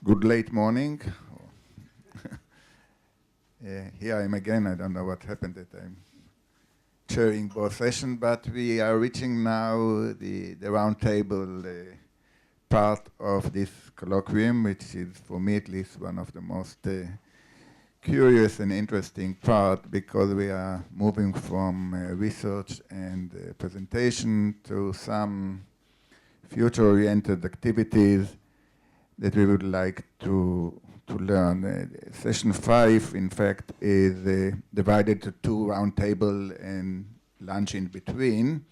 Good late morning. Here I am again. I don't know what happened that I'm chairing both sessions, but we are reaching now the round table part of this colloquium, which is, for me at least, one of the most curious and interesting part, because we are moving from research and presentation to some future-oriented activities that we would like to learn. Session 5, in fact, is divided to 2 roundtable and lunch in between.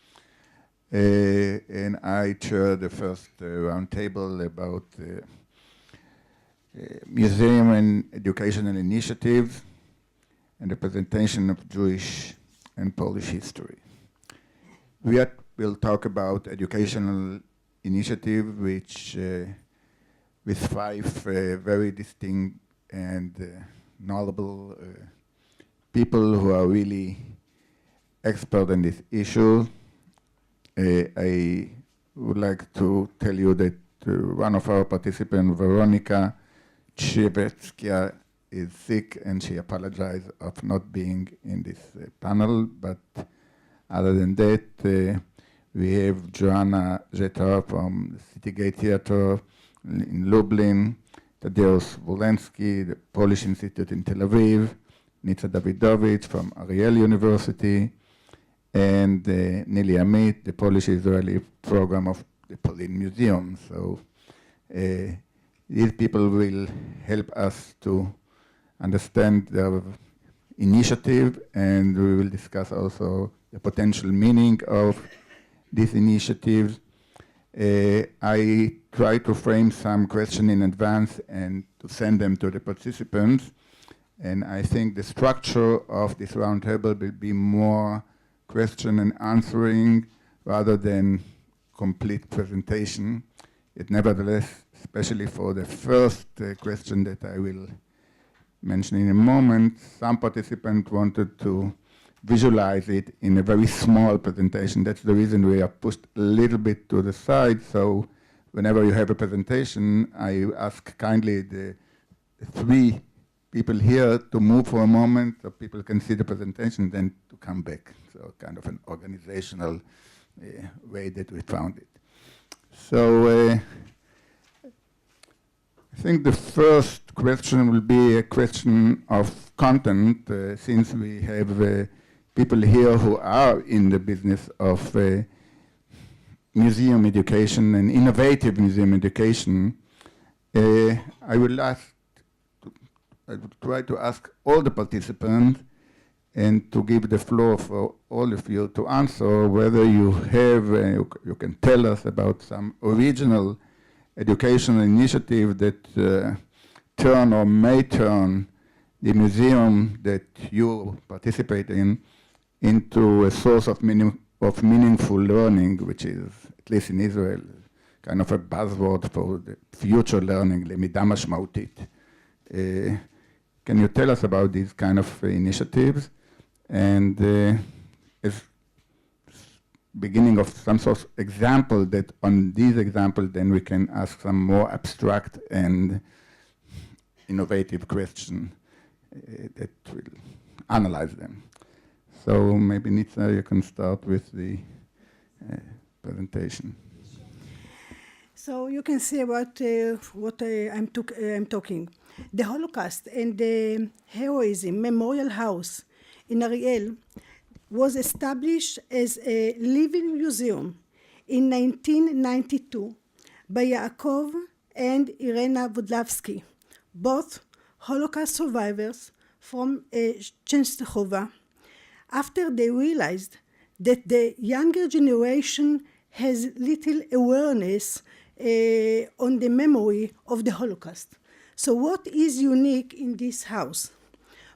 And I chair the first roundtable about museum and educational initiatives and the presentation of Jewish and Polish history. We will talk about educational initiative, which with 5 very distinct and knowledgeable people who are really expert in this issue. I would like to tell you that one of our participants, Veronica Chivetskia, is sick, and she apologized of not being in this panel. But other than that, we have Joanna Jeter from the City Gate Theater in Lublin, Tadeusz Wolensky, the Polish Institute in Tel Aviv, Nitsa Davidovich from Ariel University, and Nili Amit, the Polish-Israeli program of the Polin Museum. So these people will help us to understand the initiative, and we will discuss also the potential meaning of these initiatives. I try to frame some questions in advance and to send them to the participants. And I think the structure of this roundtable will be more question and answering rather than complete presentation. It nevertheless, especially for the first question that I will mention in a moment, some participants wanted to visualize it in a very small presentation. That's the reason we are pushed a little bit to the side. So whenever you have a presentation, I ask kindly the 3 people here to move for a moment so people can see the presentation, then to come back. So kind of an organizational way that we found it. So I think the first question will be a question of content, since we have people here who are in the business of museum education and innovative museum education. I will try to ask all the participants and to give the floor for all of you to answer whether you have, you can tell us about some original educational initiative that turn or may turn the museum that you participate in into a source of meaningful learning, which is, at least in Israel, kind of a buzzword for the future learning, למידה משמעותית. Can you tell us about these kind of initiatives? And as beginning of some sort of example, that on these examples, then we can ask some more abstract and innovative question that will analyze them. So maybe Nitsa, you can start with the presentation. So you can see about what I'm talking. The Holocaust and the Heroism Memorial House in Ariel was established as a living museum in 1992 by Yaakov and Irena Vodlavsky, both Holocaust survivors from Częstochowa. After they realized that the younger generation has little awareness on the memory of the Holocaust. So what is unique in this house?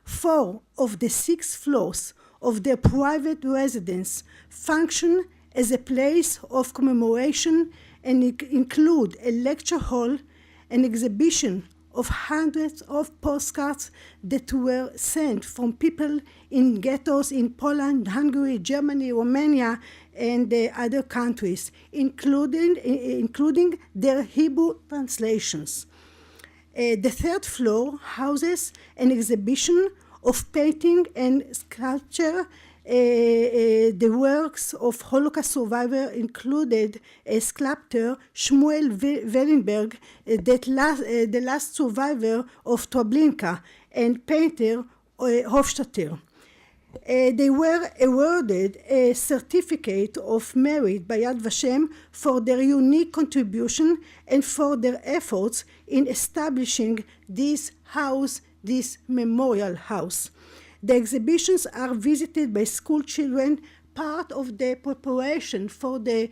4 of the 6 floors of their private residence function as a place of commemoration and include a lecture hall, an exhibition of hundreds of postcards that were sent from people in ghettos in Poland, Hungary, Germany, Romania, and other countries, including their Hebrew translations. The third floor houses an exhibition of painting and sculpture. The works of Holocaust survivor included sculptor Shmuel Wellenberg, the last survivor of Treblinka, and painter Hofstadter. They were awarded a certificate of merit by Yad Vashem for their unique contribution and for their efforts in establishing this house, this memorial house. The exhibitions are visited by school children, part of the preparation for the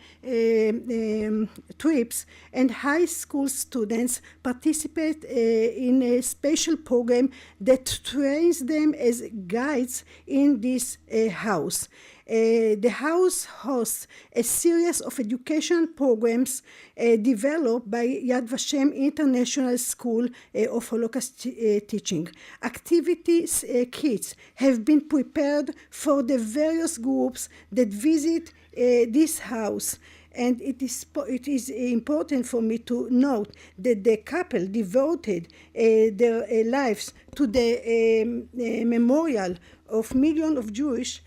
trips, and high school students participate in a special program that trains them as guides in this house. The house hosts a series of education programs developed by Yad Vashem International School of Holocaust Teaching. Activities kits have been prepared for the various groups that visit this house. And it is important for me to note that the couple devoted their lives to the memorial of millions of Jews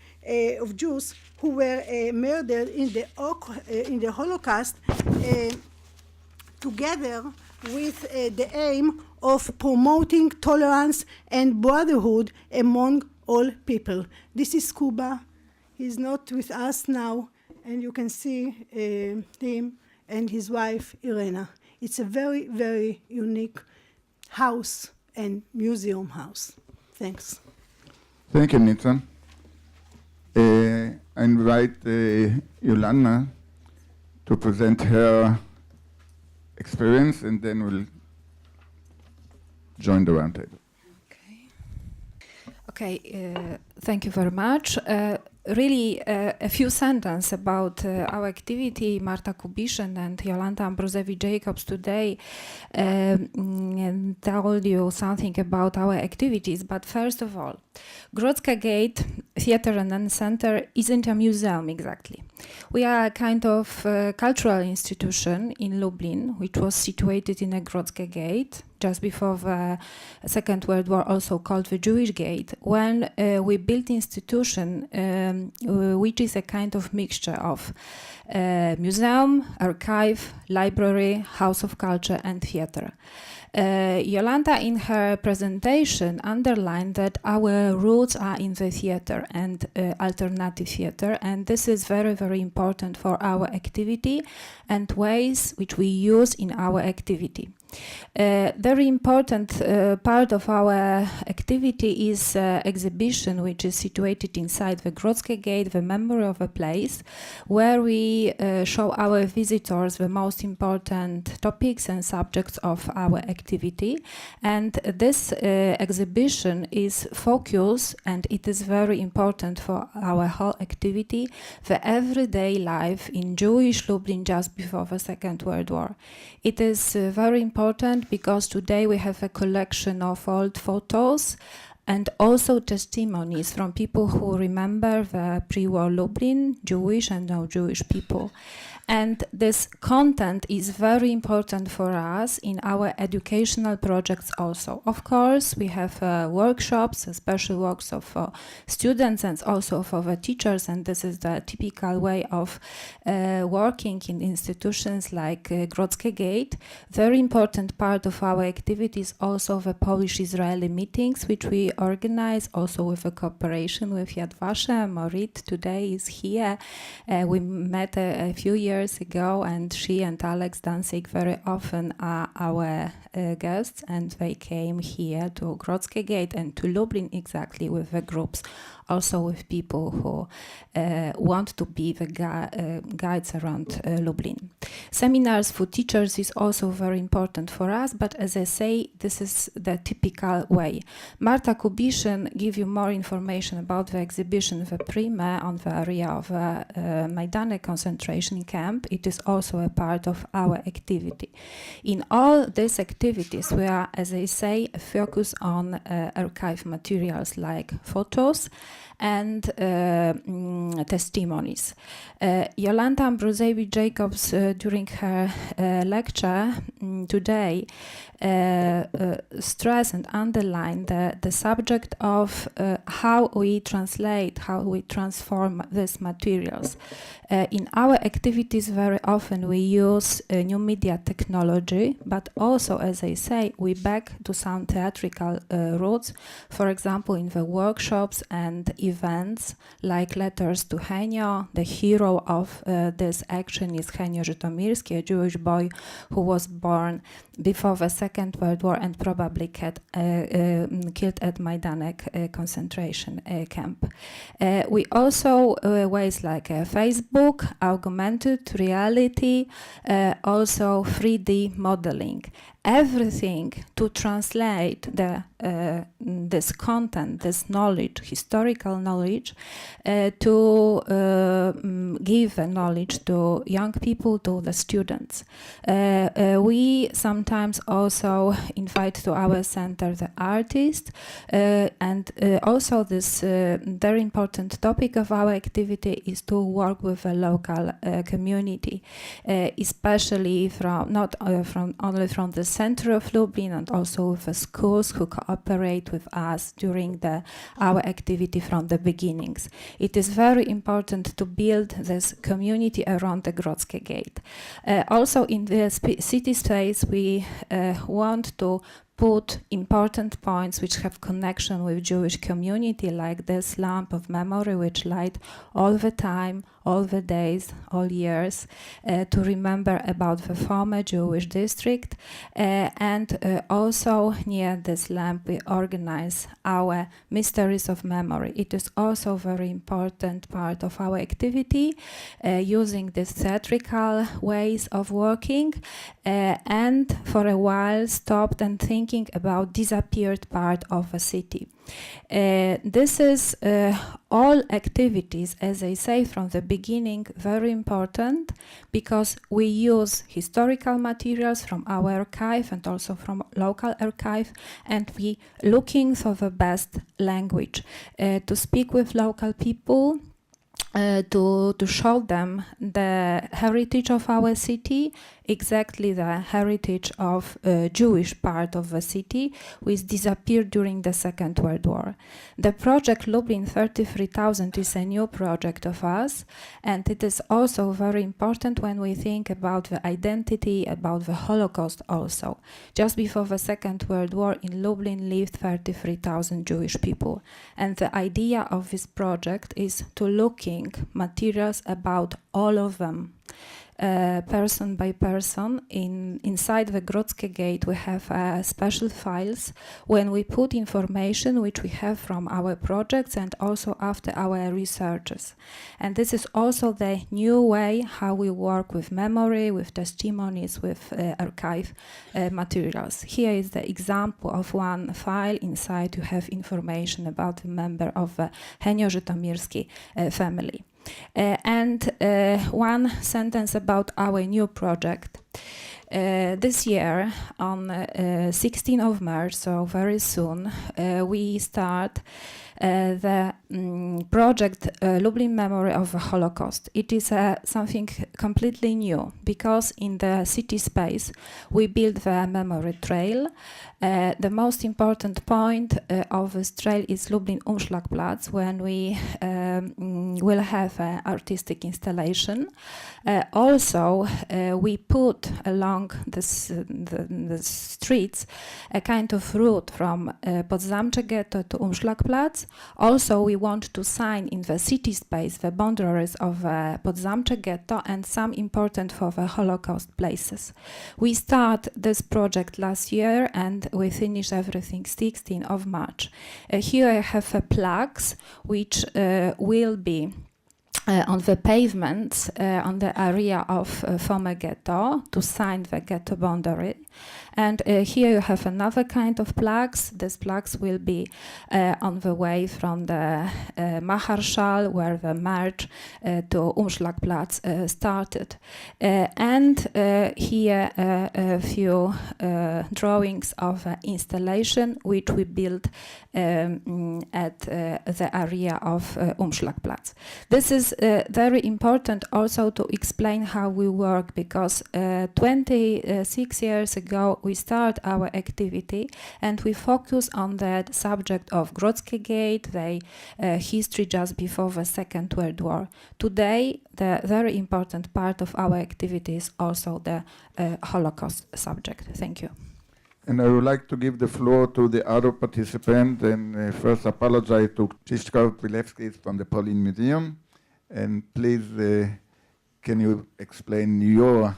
who were murdered in the Holocaust, together with the aim of promoting tolerance and brotherhood among all people. This is Kuba. He's not with us now, and you can see him and his wife, Irena. It's a very, very unique house and museum house. Thanks. Thank you, Nitzan. I invite Yolanda to present her experience, and then we'll join the roundtable. Okay, thank you very much. Really, a few sentences about our activity. Marta Kubishin and Jolanta Ambrozewicz-Jacobs today told you something about our activities. But first of all, Grodzka Gate Theater and Center isn't a museum exactly. We are a kind of cultural institution in Lublin, which was situated in a Grodzka Gate, just before the Second World War, also called the Jewish Gate, when we built institution which is a kind of mixture of museum, archive, library, house of culture, and theater. Jolanta, in her presentation, underlined that our roots are in the theater and alternative theater, and this is very, very important for our activity and ways which we use in our activity. Very important part of our activity is exhibition, which is situated inside the Grodzka Gate, the memory of a place, where we show our visitors the most important topics and subjects of our activity. And this exhibition is focused, and it is very important for our whole activity, the everyday life in Jewish Lublin just before the Second World War. It is very important because today we have a collection of old photos and also testimonies from people who remember the pre-war Lublin, Jewish and non-Jewish people. And this content is very important for us in our educational projects also. Of course, we have workshops, special workshops for students and also for the teachers, and this is the typical way of working in institutions like Grodzka Gate. Very important part of our activities also the Polish-Israeli meetings, which we organize also with a cooperation with Yad Vashem. Morit today is here. We met a few years ago, and she and Alex Danzig very often are our guests, and they came here to Grodzka Gate and to Lublin exactly with the groups, also with people who want to be the guides around Lublin. Seminars for teachers is also very important for us, but as I say, this is the typical way. Marta Kubishin give you more information about the exhibition, the Prime, on the area of Majdanek concentration camp. camp, it is also a part of our activity. In all these activities, we are, as I say, focused on archive materials like photos and testimonies. Jolanta Ambrozewicz-Jacobs, during her lecture today, stress and underline the subject of how we translate, how we transform these materials. In our activities, very often we use new media technology, but also, as I say, we back to some theatrical roots. For example, in the workshops and events like Letters to Henio, the hero of this action is Henio Żytomierski, a Jewish boy who was born before the Second World War and probably killed at Majdanek concentration camp. We also ways like Facebook, augmented reality, also 3D modeling. Everything to translate this content, this knowledge, historical knowledge, to give the knowledge to young people, to the students. We sometimes also invite to our center the artists, and also this very important topic of our activity is to work with the local community, especially not only from the center of Lublin, and also with the schools who cooperate with us during our activity from the beginnings. It is very important to build this community around the Grodzkie Gate. Also in the city space, we want to put important points which have connection with Jewish community, like this lamp of memory which light all the time, all the days, all years, to remember about the former Jewish district. And also near this lamp we organize our Mysteries of Memory. It is also a very important part of our activity, using these theatrical ways of working, and for a while stopped and thinking about disappeared part of a city. This is all activities, as I say from the beginning, very important because we use historical materials from our archive and also from local archive, and we looking for the best language to speak with local people, to show them the heritage of our city, exactly the heritage of Jewish part of the city, which disappeared during the Second World War. The project Lublin 33,000 is a new project of us, and it is also very important when we think about the identity, about the Holocaust also. Just before the Second World War, in Lublin lived 33,000 Jewish people. And the idea of this project is to looking materials about all of them. Person by person. Inside the Grodzkie Gate we have special files when we put information which we have from our projects and also after our researches. And this is also the new way how we work with memory, with testimonies, with archive materials. Here is the example of one file. Inside you have information about the member of the Henio Żytomierski family. And one sentence about our new project. This year, on 16th of March, so very soon, we start the project Lublin Memory of the Holocaust. It is something completely new because in the city space we build the memory trail. The most important point of this trail is Lublin Umschlagplatz, when we will have an artistic installation. Also, we put along the streets a kind of route from Podzamcze Ghetto to Umschlagplatz. Also, we want to sign in the city space the boundaries of Podzamcze Ghetto and some important for the Holocaust places. We start this project last year and we finish everything 16th of March. Here I have plaques which will be on the pavements on the area of former ghetto to sign the ghetto boundary. And here you have another kind of plaques. These plaques will be on the way from the Maharshal, where the march to Umschlagplatz started. And here a few drawings of installation which we built at the area of Umschlagplatz. This is very important also to explain how we work, because 26 years ago we start our activity and we focus on the subject of Grodzkie Gate, the history just before the Second World War. Today, the very important part of our activity is also the Holocaust subject. Thank you. And I would like to give the floor to the other participant, and first apologize to Krzysztof Pilewski from the Polin Museum. And please, can you explain your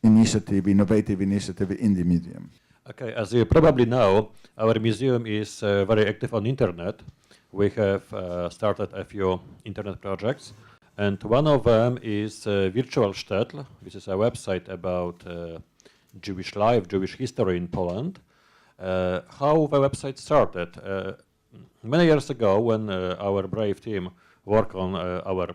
initiative, innovative initiative in the museum? Okay, as you probably know, our museum is very active on internet. We have started a few internet projects, and one of them is Virtual Shtetl, which is a website about Jewish life, Jewish history in Poland. How the website started? Many years ago, when our brave team worked on our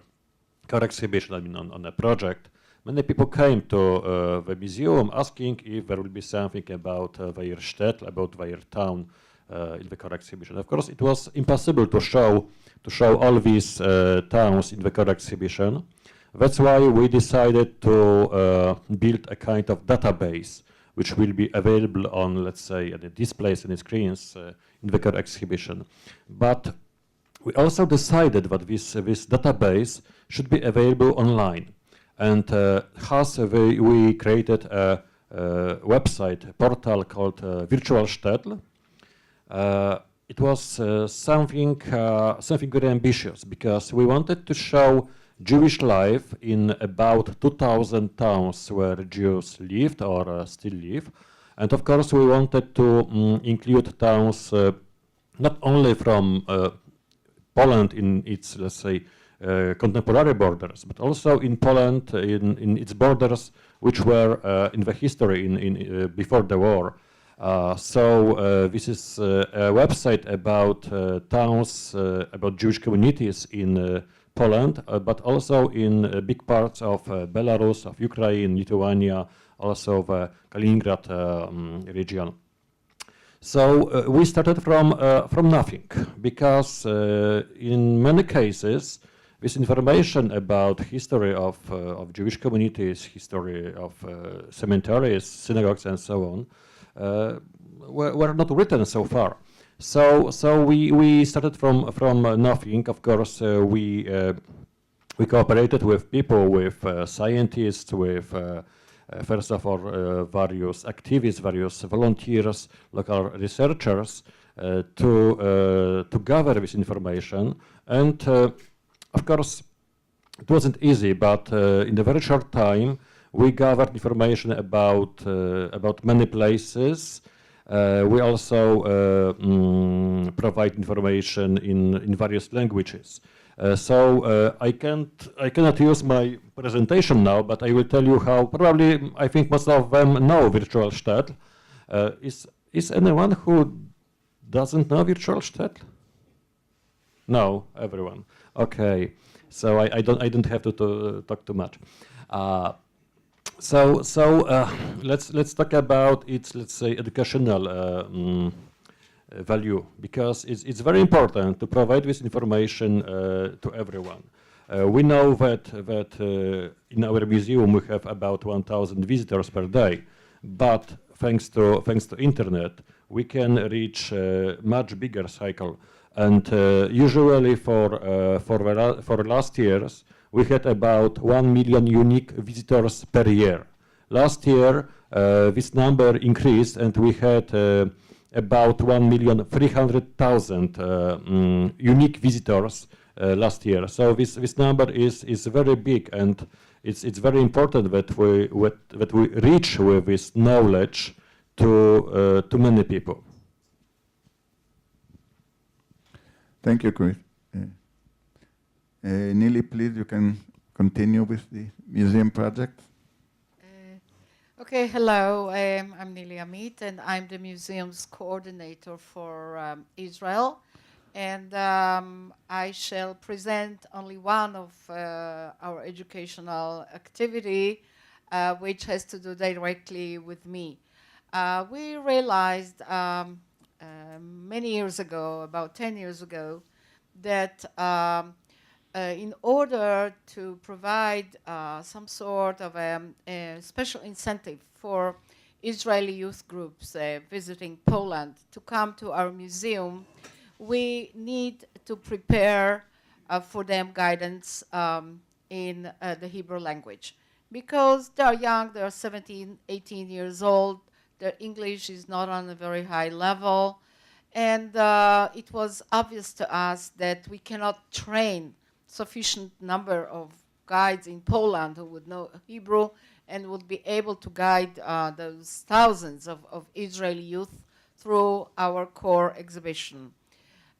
car exhibition, on a project, many people came to the museum asking if there will be something about their shtetl, about their town in the car exhibition. Of course, it was impossible to show all these towns in the car exhibition. That's why we decided to build a kind of database which will be available on, let's say, the displays and the screens in the car exhibition. But we also decided that this database should be available online. And thus we created a website, a portal called Virtual Shtetl. It was something very ambitious, because we wanted to show Jewish life in about 2,000 towns where Jews lived or still live. And of course we wanted to include towns not only from Poland in its, let's say, contemporary borders, but also in Poland in its borders which were in the history before the war. So this is a website about towns, about Jewish communities in Poland, but also in big parts of Belarus, of Ukraine, Lithuania, also the Kaliningrad region. So we started from nothing, because in many cases this information about history of Jewish communities, history of cemeteries, synagogues, and so on, were not written so far. So we started from nothing. Of course, we cooperated with people, with scientists, with first of all various activists, various volunteers, local researchers to gather this information. And of course, it wasn't easy, but in a very short time we gathered information about many places. We also provide information in various languages. So I cannot use my presentation now, but I will tell you how. Probably I think most of them know Virtual Shtetl. Is anyone who doesn't know Virtual Shtetl? No, everyone. Okay, so I don't have to talk too much. So let's talk about its, let's say, educational value, because it's very important to provide this information to everyone. We know that in our museum we have about 1,000 visitors per day, but thanks to internet we can reach a much bigger cycle. And usually for last years we had about 1 million unique visitors per year. Last year this number increased, and we had about 1,300,000 unique visitors last year. So this number is very big, and it's very important that we reach with this knowledge to many people. Thank you, Chris. Nili, please, you can continue with the museum project. Okay, hello. I'm Nili Amit, and I'm the museum's coordinator for Israel. And I shall present only one of our educational activity, which has to do directly with me. We realized many years ago, about 10 years ago, that in order to provide some sort of a special incentive for Israeli youth groups visiting Poland to come to our museum, we need to prepare for them guidance in the Hebrew language. Because they are young, they are 17, 18 years old, their English is not on a very high level, and it was obvious to us that we cannot train sufficient number of guides in Poland who would know Hebrew and would be able to guide those thousands of Israeli youth through our core exhibition.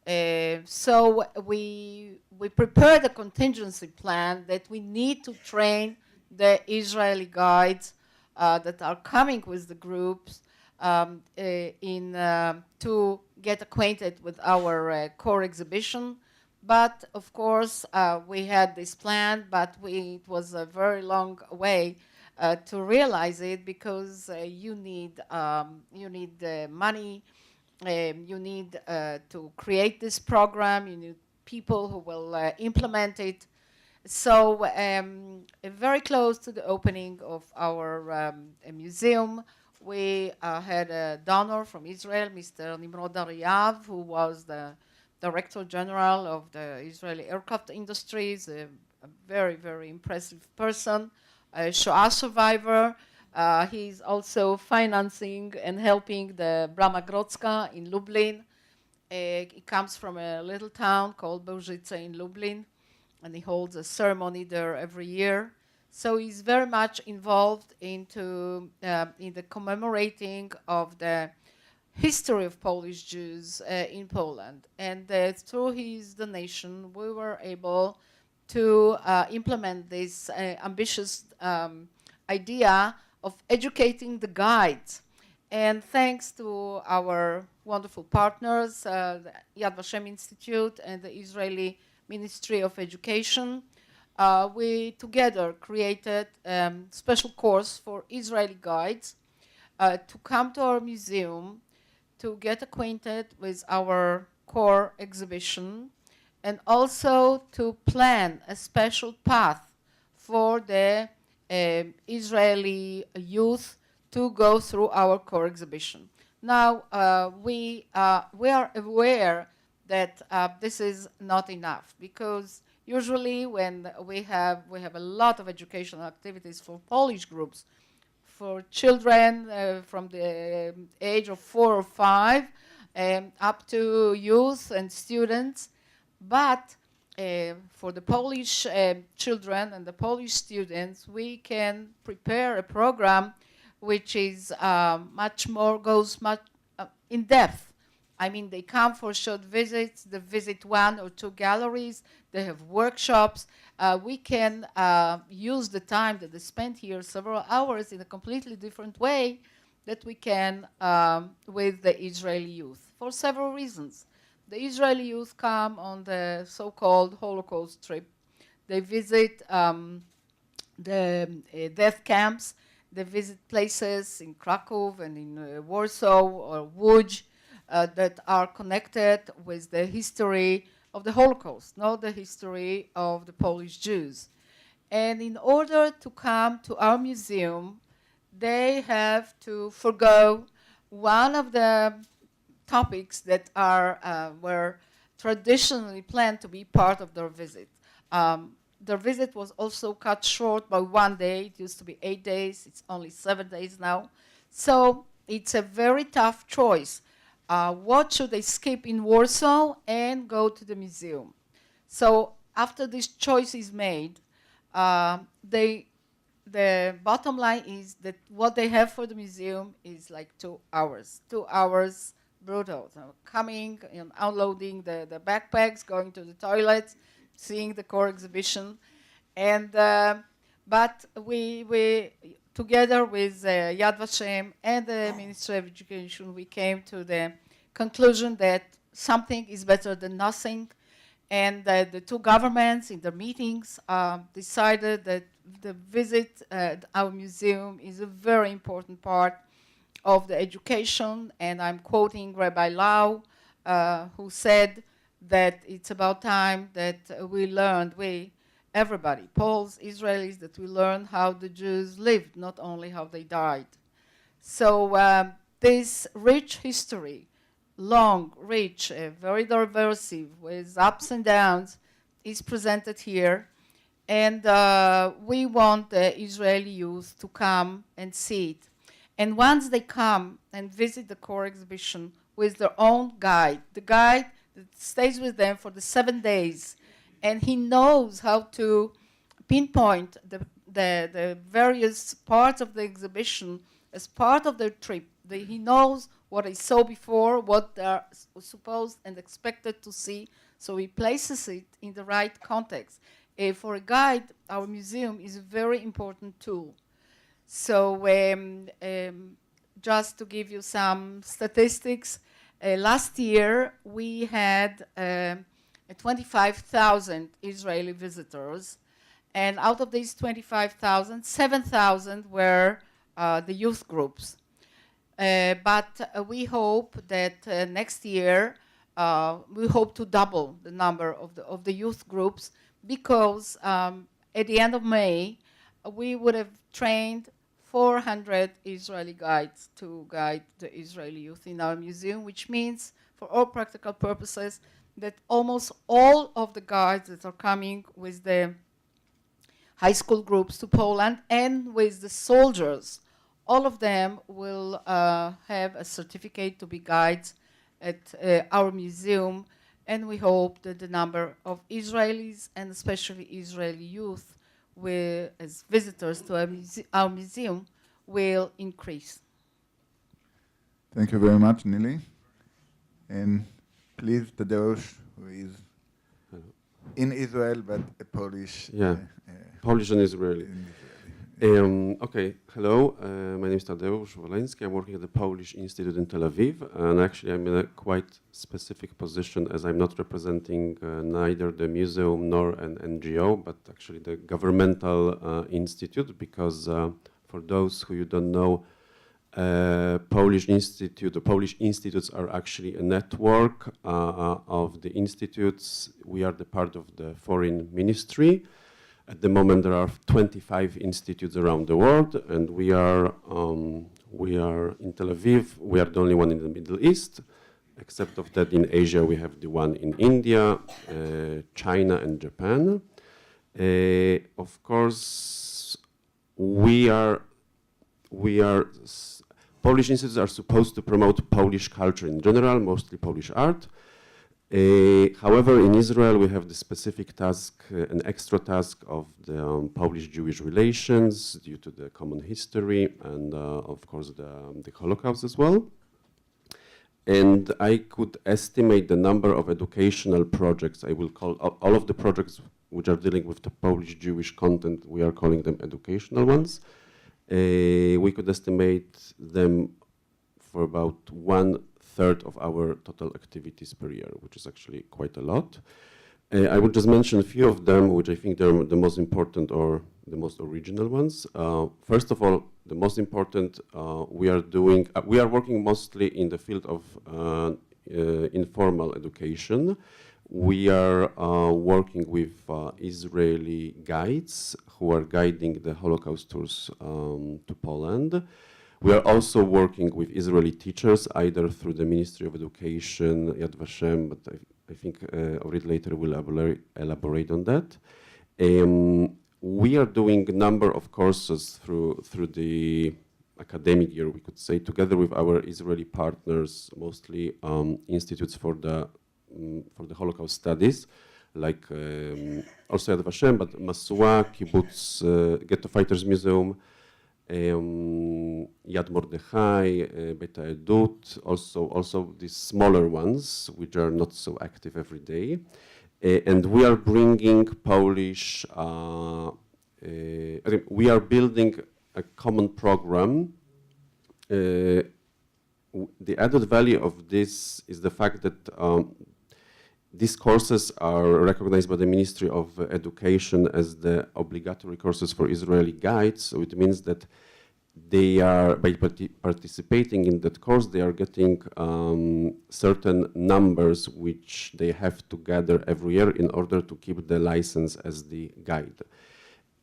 So we prepared a contingency plan that we need to train the Israeli guides that are coming with the groups to get acquainted with our core exhibition. But of course, we had this plan, but it was a very long way to realize it, because you need money, you need to create this program, you need people who will implement it. So very close to the opening of our museum, we had a donor from Israel, Mr. Nimrod Ariyav, who was the Director General of the Israeli aircraft industries, a very, very impressive person, a Shoah survivor. He's also financing and helping the Brama Grodzka in Lublin. He comes from a little town called Bełżyce in Lublin, and he holds a ceremony there every year. So he's very much involved in the commemorating of the history of Polish Jews in Poland. And through his donation, we were able to implement this ambitious idea of educating the guides. And thanks to our wonderful partners, the Yad Vashem Institute and the Israeli Ministry of Education, we together created a special course for Israeli guides to come to our museum to get acquainted with our core exhibition, and also to plan a special path for the Israeli youth to go through our core exhibition. Now, we are aware that this is not enough, because usually when we have a lot of educational activities for Polish groups, for children from the age of 4 or 5 up to youth and students. But for the Polish children and the Polish students, we can prepare a program which is goes much in depth. I mean, they come for short visits, they visit 1 or 2 galleries, they have workshops. We can use the time that they spend here, several hours, in a completely different way that we can with the Israeli youth, for several reasons. The Israeli youth come on the so-called Holocaust trip. They visit the death camps. They visit places in Krakow and in Warsaw or Łódź that are connected with the history of the Holocaust, not the history of the Polish Jews. And in order to come to our museum, they have to forgo one of the topics that were traditionally planned to be part of their visit. Their visit was also cut short by 1 day. It used to be 8 days. It's only 7 days now. So it's a very tough choice. What should they skip in Warsaw and go to the museum? So after this choice is made, the bottom line is that what they have for the museum is like 2 hours. 2 hours brutal. So coming and unloading the backpacks, going to the toilets, seeing the core exhibition. And but we together with Yad Vashem and the Ministry of Education, we came to the conclusion that something is better than nothing. And the two governments in their meetings decided that the visit at our museum is a very important part of the education. And I'm quoting Rabbi Lau, who said that it's about time that we learned, everybody, Poles, Israelis, that we learn how the Jews lived, not only how they died. So this rich history, long, rich, very diverse, with ups and downs, is presented here. And we want the Israeli youth to come and see it. And once they come and visit the core exhibition with their own guide, the guide that stays with them for the 7 days, and he knows how to pinpoint the various parts of the exhibition as part of their trip. He knows what they saw before, what they are supposed and expected to see, so he places it in the right context. For a guide, our museum is a very important tool. So just to give you some statistics, last year we had 25,000 Israeli visitors, and out of these 25,000, 7,000 were the youth groups. But we hope that next year we hope to double the number of the youth groups, because at the end of May we would have trained 400 Israeli guides to guide the Israeli youth in our museum, which means, for all practical purposes, that almost all of the guides that are coming with the high school groups to Poland and with the soldiers, all of them will have a certificate to be guides at our museum. And we hope that the number of Israelis, and especially Israeli youth, as visitors to our museum, will increase. Thank you very much, Nili. And please, Tadeusz, who is in Israel, but a Polish. Polish and Israeli. Okay, hello, my name is Tadeusz Woleński. I'm working at the Polish Institute in Tel Aviv, and actually I'm in a quite specific position, as I'm not representing neither the museum nor an NGO, but actually the governmental institute, because for those who you don't know, Polish institutes are actually a network of the institutes. We are the part of the foreign ministry. At the moment, there are 25 institutes around the world, and we are in Tel Aviv. We are the only one in the Middle East. Except of that, in Asia, we have the one in India, China, and Japan. Of course, Polish institutes are supposed to promote Polish culture in general, mostly Polish art. However, in Israel, we have the specific task, an extra task of the Polish-Jewish relations due to the common history and, of course, the Holocaust as well. And I could estimate the number of educational projects. I will call all of the projects which are dealing with the Polish-Jewish content, we are calling them educational ones. We could estimate them for about 1/3 of our total activities per year, which is actually quite a lot. I will just mention a few of them, which I think they're the most important or the most original ones. First of all, the most important, we are working mostly in the field of informal education. We are working with Israeli guides who are guiding the Holocaust tours to Poland. We are also working with Israeli teachers, either through the Ministry of Education, Yad Vashem, but I think Orit later will elaborate on that. We are doing a number of courses through the academic year, we could say, together with our Israeli partners, mostly institutes for the Holocaust studies, like also Yad Vashem, but Masua, Kibbutz, Ghetto Fighters Museum, Yad Mordechai, Beta Edut, also these smaller ones, which are not so active every day. and we are bringing Polish, we are building a common program. The added value of this is the fact that these courses are recognized by the Ministry of Education as the obligatory courses for Israeli guides. So it means that they are, by participating in that course, they are getting certain numbers which they have to gather every year in order to keep the license as the guide.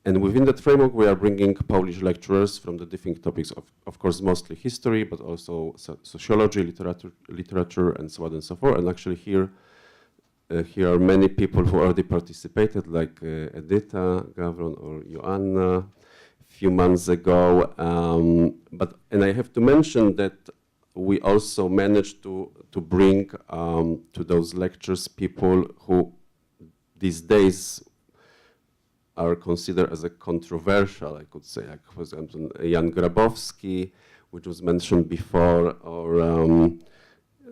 And within that framework, we are bringing Polish lecturers from the different topics, of course, mostly history, but also sociology, literature, and so on and so forth. And actually here are many people who already participated, like Edita, Gavron, or Joanna, a few months ago. And I have to mention that we also managed to bring to those lectures people who these days are considered as a controversial, I could say, like, for example, Jan Grabowski, which was mentioned before, or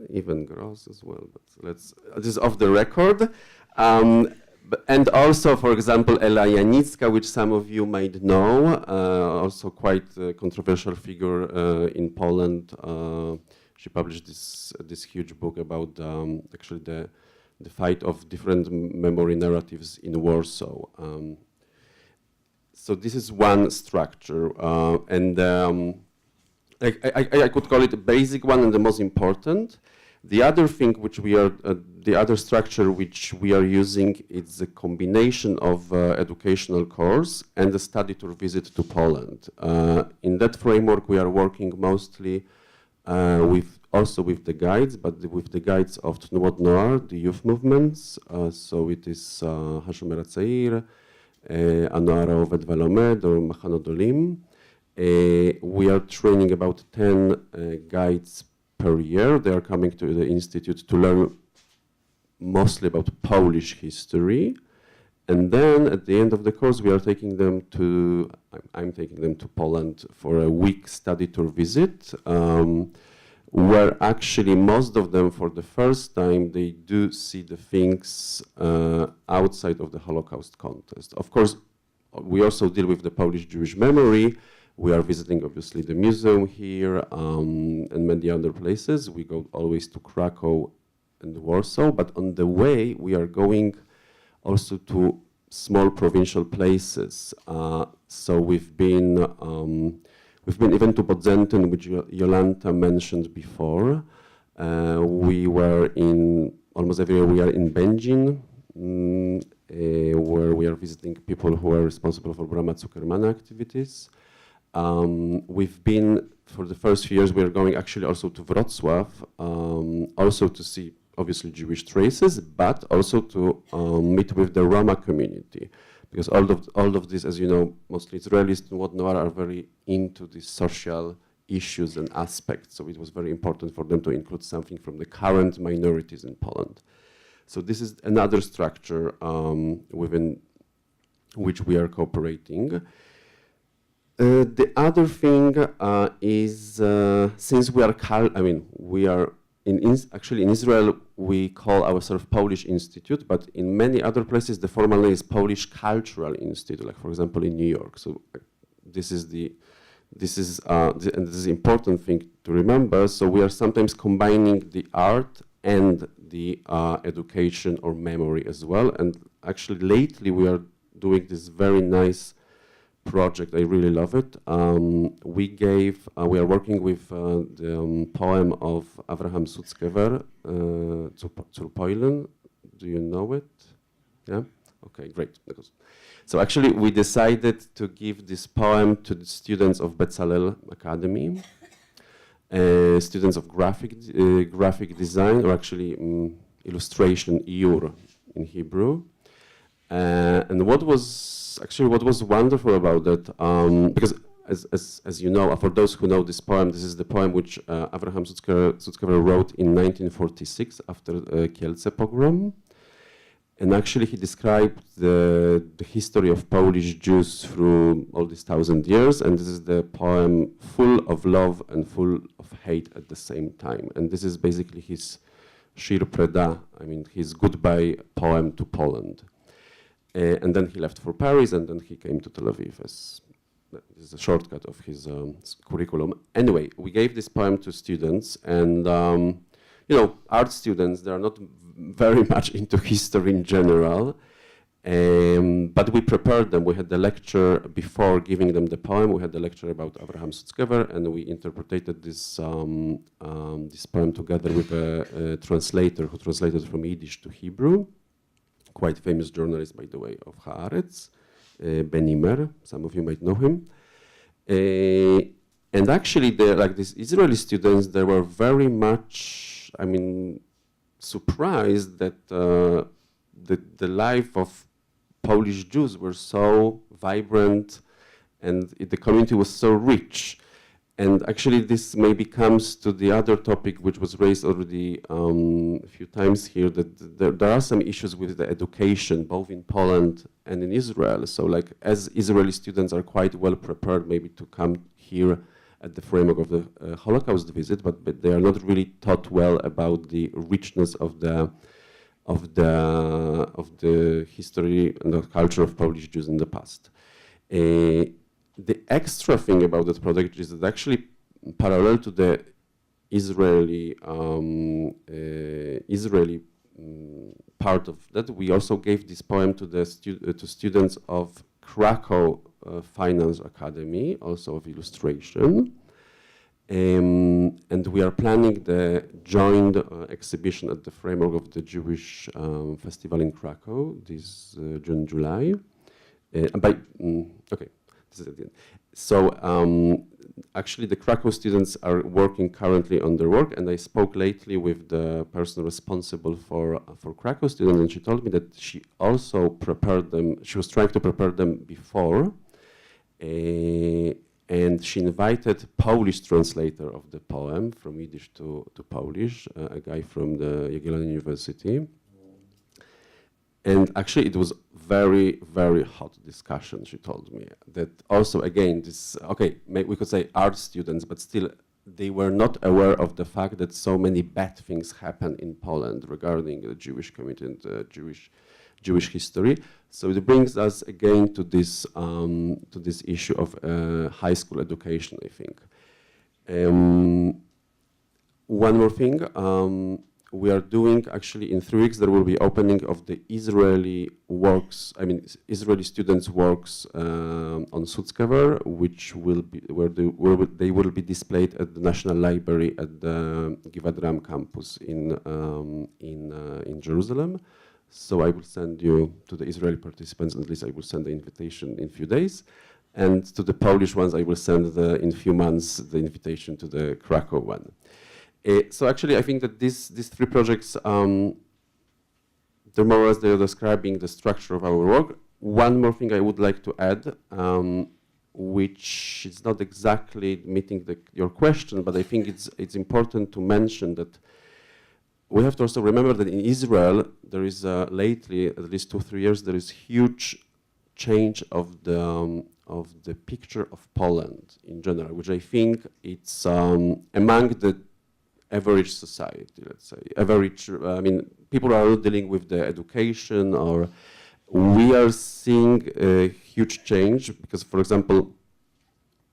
even Gross as well, but this is off the record. And also, for example, Ela Janicka, which some of you might know, also quite a controversial figure in Poland. She published this huge book about actually the fight of different memory narratives in Warsaw. So this is one structure, and I could call it a basic one and the most important. The other thing which we are, the other structure which we are using is a combination of educational course and a study tour visit to Poland. In that framework, we are working mostly also with the guides, but with the guides of Tnuot Noir, the youth movements. So it is Hashem Eretz Anoara Oved Velomed, or Machanot Olim. We are training about 10 guides per year. They are coming to the institute to learn mostly about Polish history. And then at the end of the course, we are taking them to, I'm taking them to Poland for a week study tour visit, where actually most of them, for the first time, they do see the things outside of the Holocaust context. Of course, we also deal with the Polish Jewish memory. We are visiting, obviously, the museum here and many other places. We go always to Krakow and Warsaw, but on the way, we are going also to small provincial places. So we've been even to Bodzentyn, which Jolanta mentioned before. We were in, almost every year we are in Będzin, where we are visiting people who are responsible for Brama Zuckerman activities. We've been, for the first few years, we are going actually also to Wrocław, also to see, obviously, Jewish traces, but also to meet with the Roma community. Because all of this, as you know, mostly Israelis and Tnuot Noir are very into these social issues and aspects. So it was very important for them to include something from the current minorities in Poland. So this is another structure within which we are cooperating. The other thing is, since we are, actually in Israel, we call ourselves Polish Institute, but in many other places, the formal name is Polish Cultural Institute, like for example in New York. So this is an important thing to remember. So we are sometimes combining the art and the education or memory as well. And actually lately we are doing this very nice project. I really love it. We are working with the poem of Avraham Sutzkever, Zur Poilen. Do you know it? Yeah? Okay, great. So actually we decided to give this poem to the students of Bezalel Academy, students of graphic design, or actually illustration, Iur in Hebrew. And what was wonderful about that, because as you know, for those who know this poem, this is the poem which Avraham Sutzkever wrote in 1946 after Kielce pogrom. And actually he described the history of Polish Jews through all these 1,000 years. And this is the poem full of love and full of hate at the same time. And this is basically his Shir Preda, I mean, his goodbye poem to Poland. And then he left for Paris, and then he came to Tel Aviv. This is a shortcut of his curriculum. Anyway, we gave this poem to students, and you know, art students, they are not very much into history in general, but we prepared them. We had the lecture before giving them the poem. We had the lecture about Abraham Sutzkever, and we interpreted this this poem together with a translator who translated from Yiddish to Hebrew. Quite famous journalist, by the way, of Haaretz, Ben Imer. Some of you might know him. And actually, like these Israeli students, they were very much, I mean, surprised that the life of Polish Jews were so vibrant, and the community was so rich. And actually, this maybe comes to the other topic, which was raised already a few times here, that there are some issues with the education, both in Poland and in Israel. So like, as Israeli students are quite well prepared maybe to come here at the framework of the Holocaust visit, but they are not really taught well about the richness of the history and the culture of Polish Jews in the past. The extra thing about that project is that actually parallel to the Israeli part of that, we also gave this poem to the to students of Krakow Finance Academy, also of illustration. And we are planning the joint exhibition at the framework of the Jewish Festival in Krakow this June, July. Okay. So actually the Krakow students are working currently on their work, and I spoke lately with the person responsible for Krakow students, and she told me that she also prepared them, she was trying to prepare them before, and she invited Polish translator of the poem from Yiddish to Polish, a guy from the Jagiellonian University. And actually, it was very, very hot discussion, she told me. That also, again, this, okay, we could say art students, but still, they were not aware of the fact that so many bad things happen in Poland regarding the Jewish community and Jewish history. So it brings us again to this issue of high school education, I think. One more thing. We are doing, actually, in 3 weeks, there will be opening of the Israeli works, I mean, Israeli students' works on Sutzkever, which will be, they will be displayed at the National Library at the Givat Ram campus in Jerusalem. So I will send you, to the Israeli participants, at least I will send the invitation in a few days. And to the Polish ones, I will send in a few months the invitation to the Krakow one. So actually, I think that these 3 projects, they're more or less they're describing the structure of our work. One more thing I would like to add, which is not exactly meeting your question, but I think it's important to mention that we have to also remember that in Israel, there is lately, at least 2-3 years, there is huge change of the picture of Poland in general, which I think it's among the average society, let's say. Average, I mean, people are not dealing with the education, or we are seeing a huge change because, for example,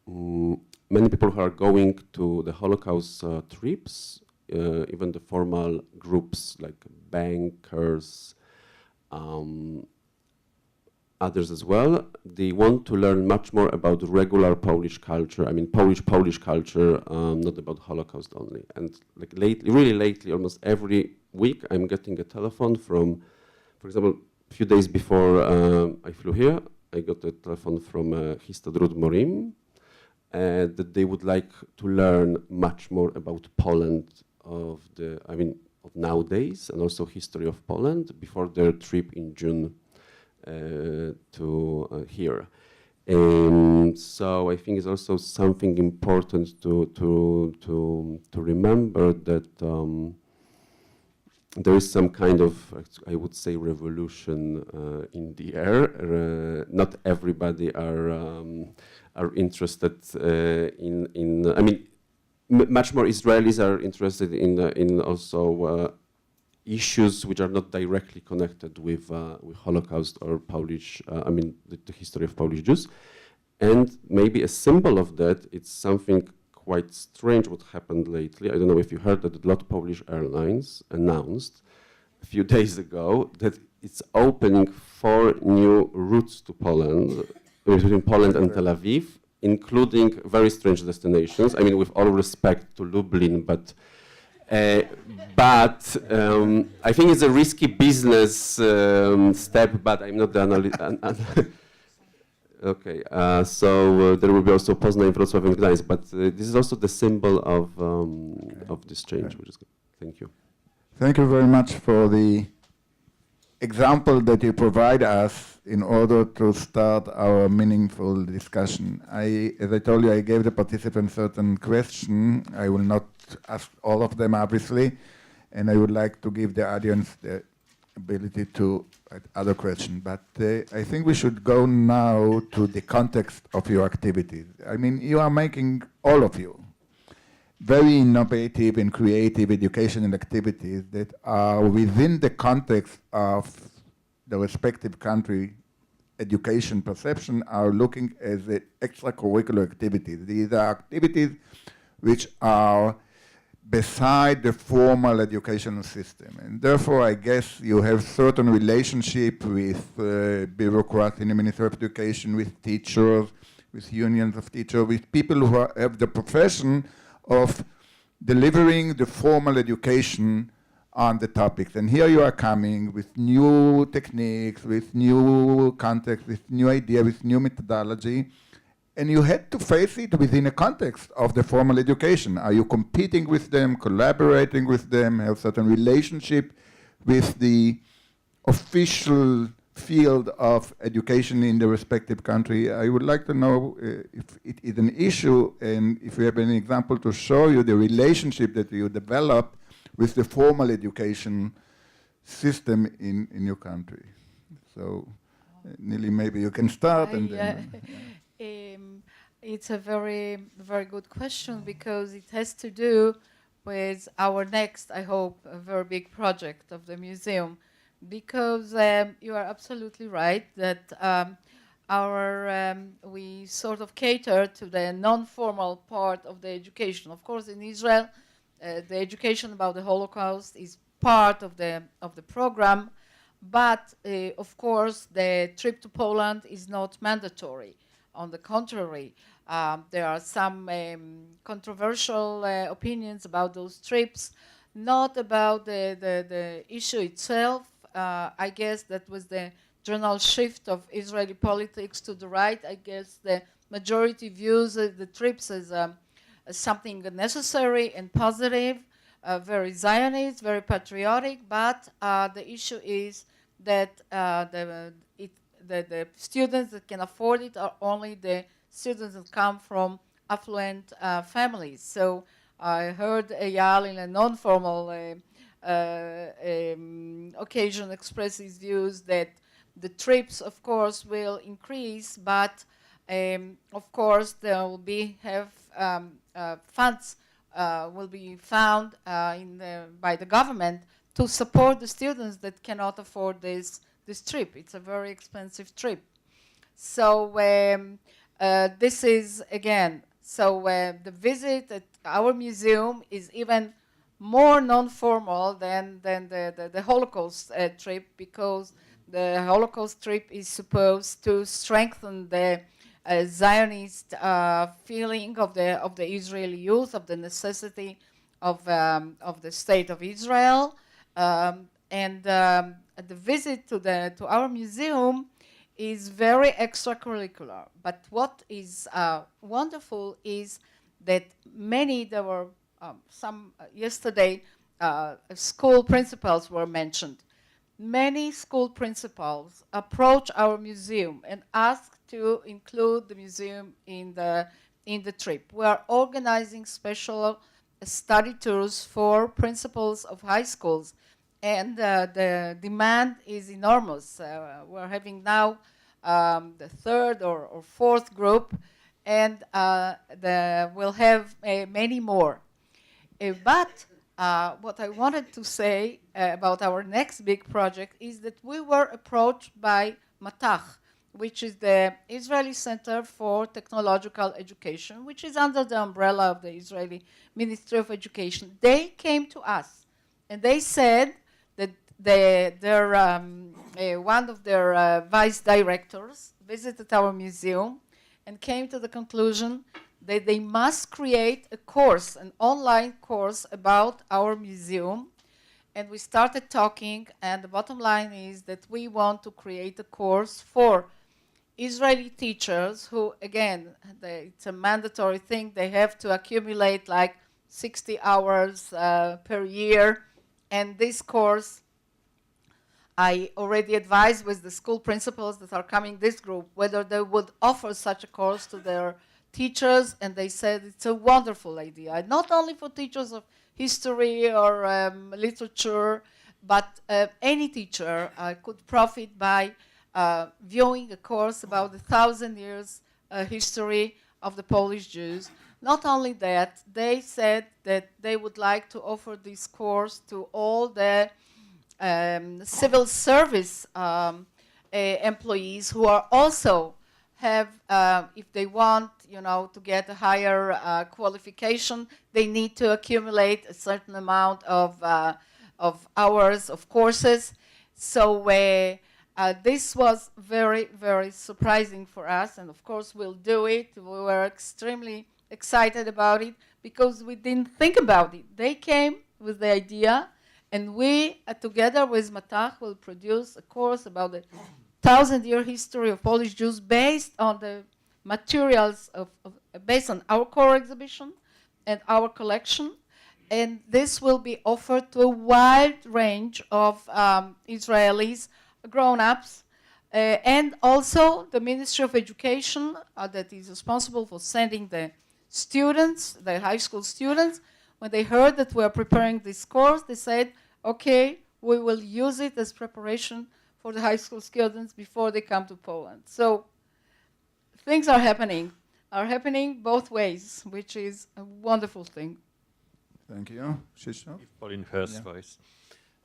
many people who are going to the Holocaust trips, even the formal groups like bankers, others as well, they want to learn much more about regular Polish culture. I mean, Polish culture, not about Holocaust only. And like lately, really lately, almost every week, I'm getting a telephone from, for example, a few days before I flew here, I got a telephone from Histadrut Morim, that they would like to learn much more about Poland of nowadays, and also history of Poland before their trip in June. To here, and so I think it's also something important to remember that there is some kind of, I would say, revolution in the air. Not everybody are interested in. I mean, much more Israelis are interested in also issues which are not directly connected with Holocaust or Polish, the history of Polish Jews. And maybe a symbol of that, it's something quite strange what happened lately. I don't know if you heard that a lot of Polish airlines announced a few days ago that it's opening 4 new routes to Poland, between Poland and Tel Aviv, including very strange destinations. I mean, with all respect to Lublin, but I think it's a risky business step, but I'm not the analyst. Okay, so there will be also Poznań, Wrocław, and Gdańsk, but this is also the symbol of this change, which is good. Thank you. Thank you very much for the example that you provide us in order to start our meaningful discussion. As I told you, I gave the participants certain questions. I will not ask all of them, obviously, and I would like to give the audience the ability to ask other questions. But I think we should go now to the context of your activities. I mean, you are making, all of you, very innovative and creative educational activities that are within the context of the respective country education perception, are looking as extracurricular activities. These are activities which are beside the formal educational system. And therefore, I guess you have certain relationship with bureaucrats in the Ministry of Education, with teachers, with unions of teachers, with people who have the profession of delivering the formal education on the topics. And here you are coming with new techniques, with new context, with new idea, with new methodology, and you had to face it within a context of the formal education. Are you competing with them, collaborating with them, have certain relationship with the official field of education in the respective country? I would like to know if it is an issue, and if you have an example to show you the relationship that you develop with the formal education system in your country. So, Nili, maybe you can start. It's a very, very good question, because it has to do with our next, I hope, a very big project of the museum. Because you are absolutely right that we sort of cater to the non-formal part of the education. Of course, in Israel, the education about the Holocaust is part of the program, but of course, the trip to Poland is not mandatory. On the contrary, there are some controversial opinions about those trips, not about the issue itself. I guess that was the general shift of Israeli politics to the right. I guess the majority views the trips as something necessary and positive, very Zionist, very patriotic, but the issue is that the students that can afford it are only the students that come from affluent families. So I heard Eyal in a non-formal occasion express his views that the trips, of course, will increase, but of course there will be funds will be found by the government to support the students that cannot afford this trip. It's a very expensive trip. So this is, again, the visit at our museum is even more non-formal than the Holocaust trip, because the Holocaust trip is supposed to strengthen the Zionist feeling of the Israeli youth, of the necessity of the state of Israel, and the visit to our museum is very extracurricular. But what is wonderful is that there were some yesterday school principals were mentioned. Many school principals approach our museum and ask to include the museum in the trip. We are organizing special study tours for principals of high schools, and the demand is enormous. We're having now the third or fourth group, and we'll have many more. But what I wanted to say about our next big project is that we were approached by Matach, which is the Israeli Center for Technological Education, which is under the umbrella of the Israeli Ministry of Education. They came to us and they said that one of their vice directors visited our museum and came to the conclusion that they must create a course, an online course about our museum. And we started talking, and the bottom line is that we want to create a course for Israeli teachers who, again, it's a mandatory thing. They have to accumulate like 60 hours per year. And this course, I already advised with the school principals that are coming this group whether they would offer such a course to their teachers, and they said it's a wonderful idea, not only for teachers of history or literature, but any teacher could profit by viewing a course about the 1,000 years history of the Polish Jews. Not only that, they said that they would like to offer this course to all the civil service employees who are also have, if they want, to get a higher qualification, they need to accumulate a certain amount of hours of courses. So this was very, very surprising for us, and of course we'll do it. We were extremely excited about it because we didn't think about it. They came with the idea, and we, together with Matach, will produce a course about the 1,000-year history of Polish Jews based on the materials based on our core exhibition and our collection. And this will be offered to a wide range of Israelis, grown-ups, and also the Ministry of Education that is responsible for sending the students, the high school students. When they heard that we are preparing this course, they said, okay, we will use it as preparation for the high school students before they come to Poland. So things are happening both ways, which is a wonderful thing. Thank you. Krzysztof? If Pauline has voice.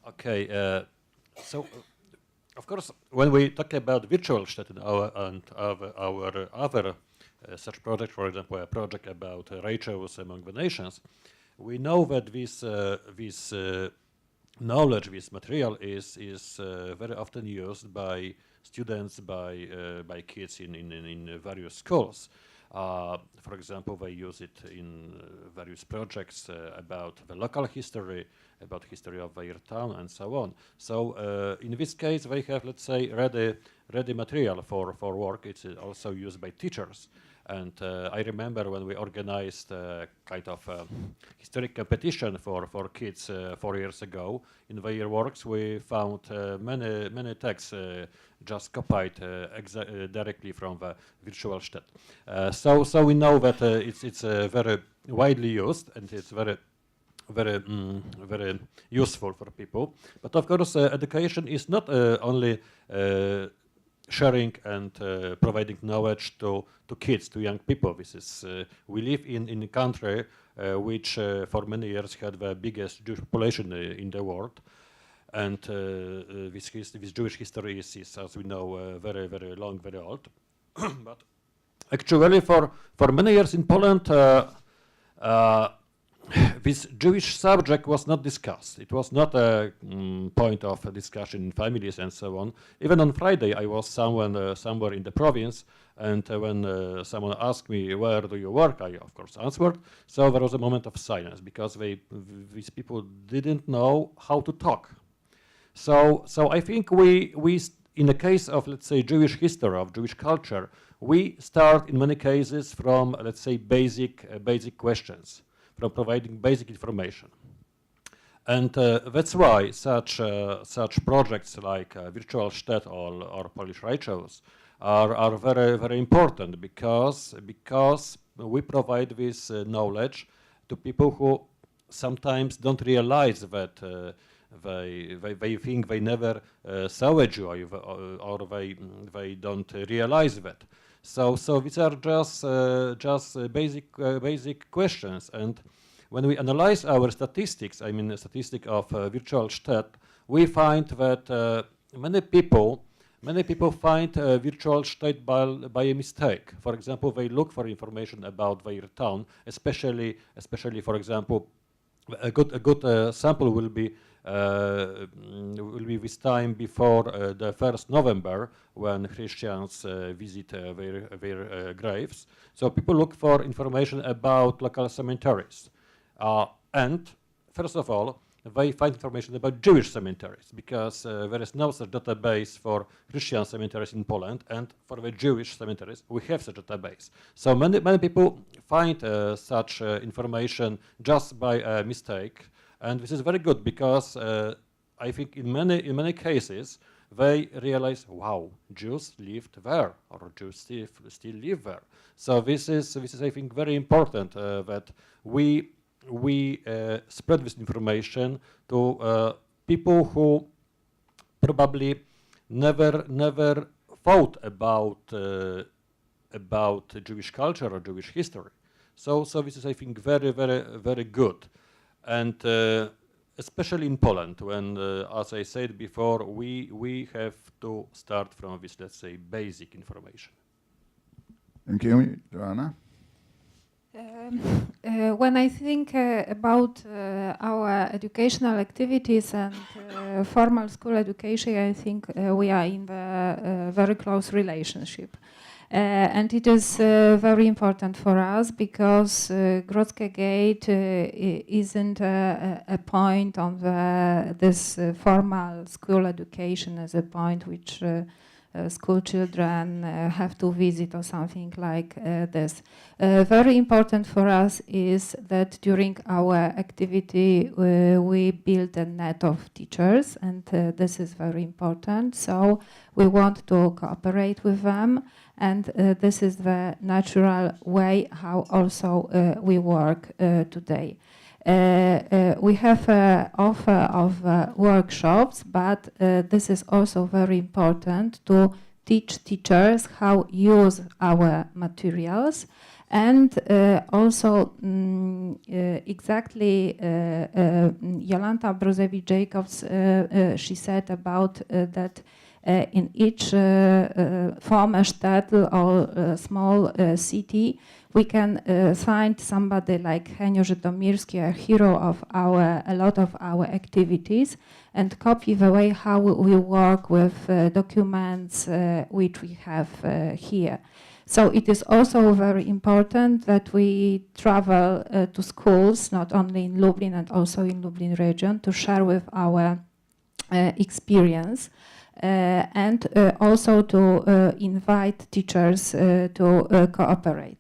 Okay, so of course, when we talk about virtual Stadt and our other such project, for example, a project about ratios among the nations, we know that this knowledge, this material is very often used by students, by kids in various schools. For example, they use it in various projects about the local history, about history of their town, and so on. So in this case, they have, let's say, ready material for work. It's also used by teachers. And I remember when we organized a kind of historic competition for kids 4 years ago. In their works, we found many texts just copied directly from the virtual Stadt. So we know that it's very widely used, and it's very useful for people. But of course, education is not only sharing and providing knowledge to kids, to young people. This is we live in a country which for many years had the biggest Jewish population in the world, and this Jewish history is, as we know, very, very long, very old. But actually, for many years in Poland, this Jewish subject was not discussed. It was not a point of discussion in families and so on. Even on Friday, I was somewhere in the province, and when someone asked me, where do you work, I, of course, answered. So there was a moment of silence, because these people didn't know how to talk. So I think we in the case of, let's say, Jewish history, of Jewish culture, we start in many cases from, let's say, basic questions, from providing basic information. And that's why such projects like Virtual Stadt or Polish Rituals are very, very important, because we provide this knowledge to people who sometimes don't realize that they think they never saw a Jew, or they don't realize that. So these are just basic questions, and when we analyze our statistics, I mean the statistic of virtual Stadt, we find that many people find virtual state by a mistake. For example, they look for information about their town, especially for example, a good sample will be this time before the 1st November, when Christians visit their graves. So people look for information about local cemeteries, and first of all, they find information about Jewish cemeteries, because there is no such database for Christian cemeteries in Poland, and for the Jewish cemeteries we have such a database. So many people find such information just by a mistake, and this is very good, because I think in many cases they realize, wow, Jews lived there, or Jews still live there. So this is I think very important that we spread this information to people who probably never thought about Jewish culture or Jewish history. So this is, I think, very good, and especially in Poland, when, as I said before, we have to start from this, let's say, basic information. Thank you, Joanna. When I think about our educational activities and formal school education, I think we are in a very close relationship. And it is very important for us, because Grodzka Gate isn't a point on this formal school education as a point which school children have to visit or something like this. Very important for us is that during our activity we build a net of teachers, and this is very important. So we want to cooperate with them, and this is the natural way how also we work today. We have an offer of workshops, but this is also very important to teach teachers how use our materials, and also exactly Jolanta Brozewicz-Jacobs, she said about that in each former shtetl or small city, we can find somebody like Henio Żytomierski, a hero of a lot of our activities, and copy the way how we work with documents which we have here. So it is also very important that we travel to schools, not only in Lublin and also in Lublin region, to share with our experience. And also to invite teachers to cooperate.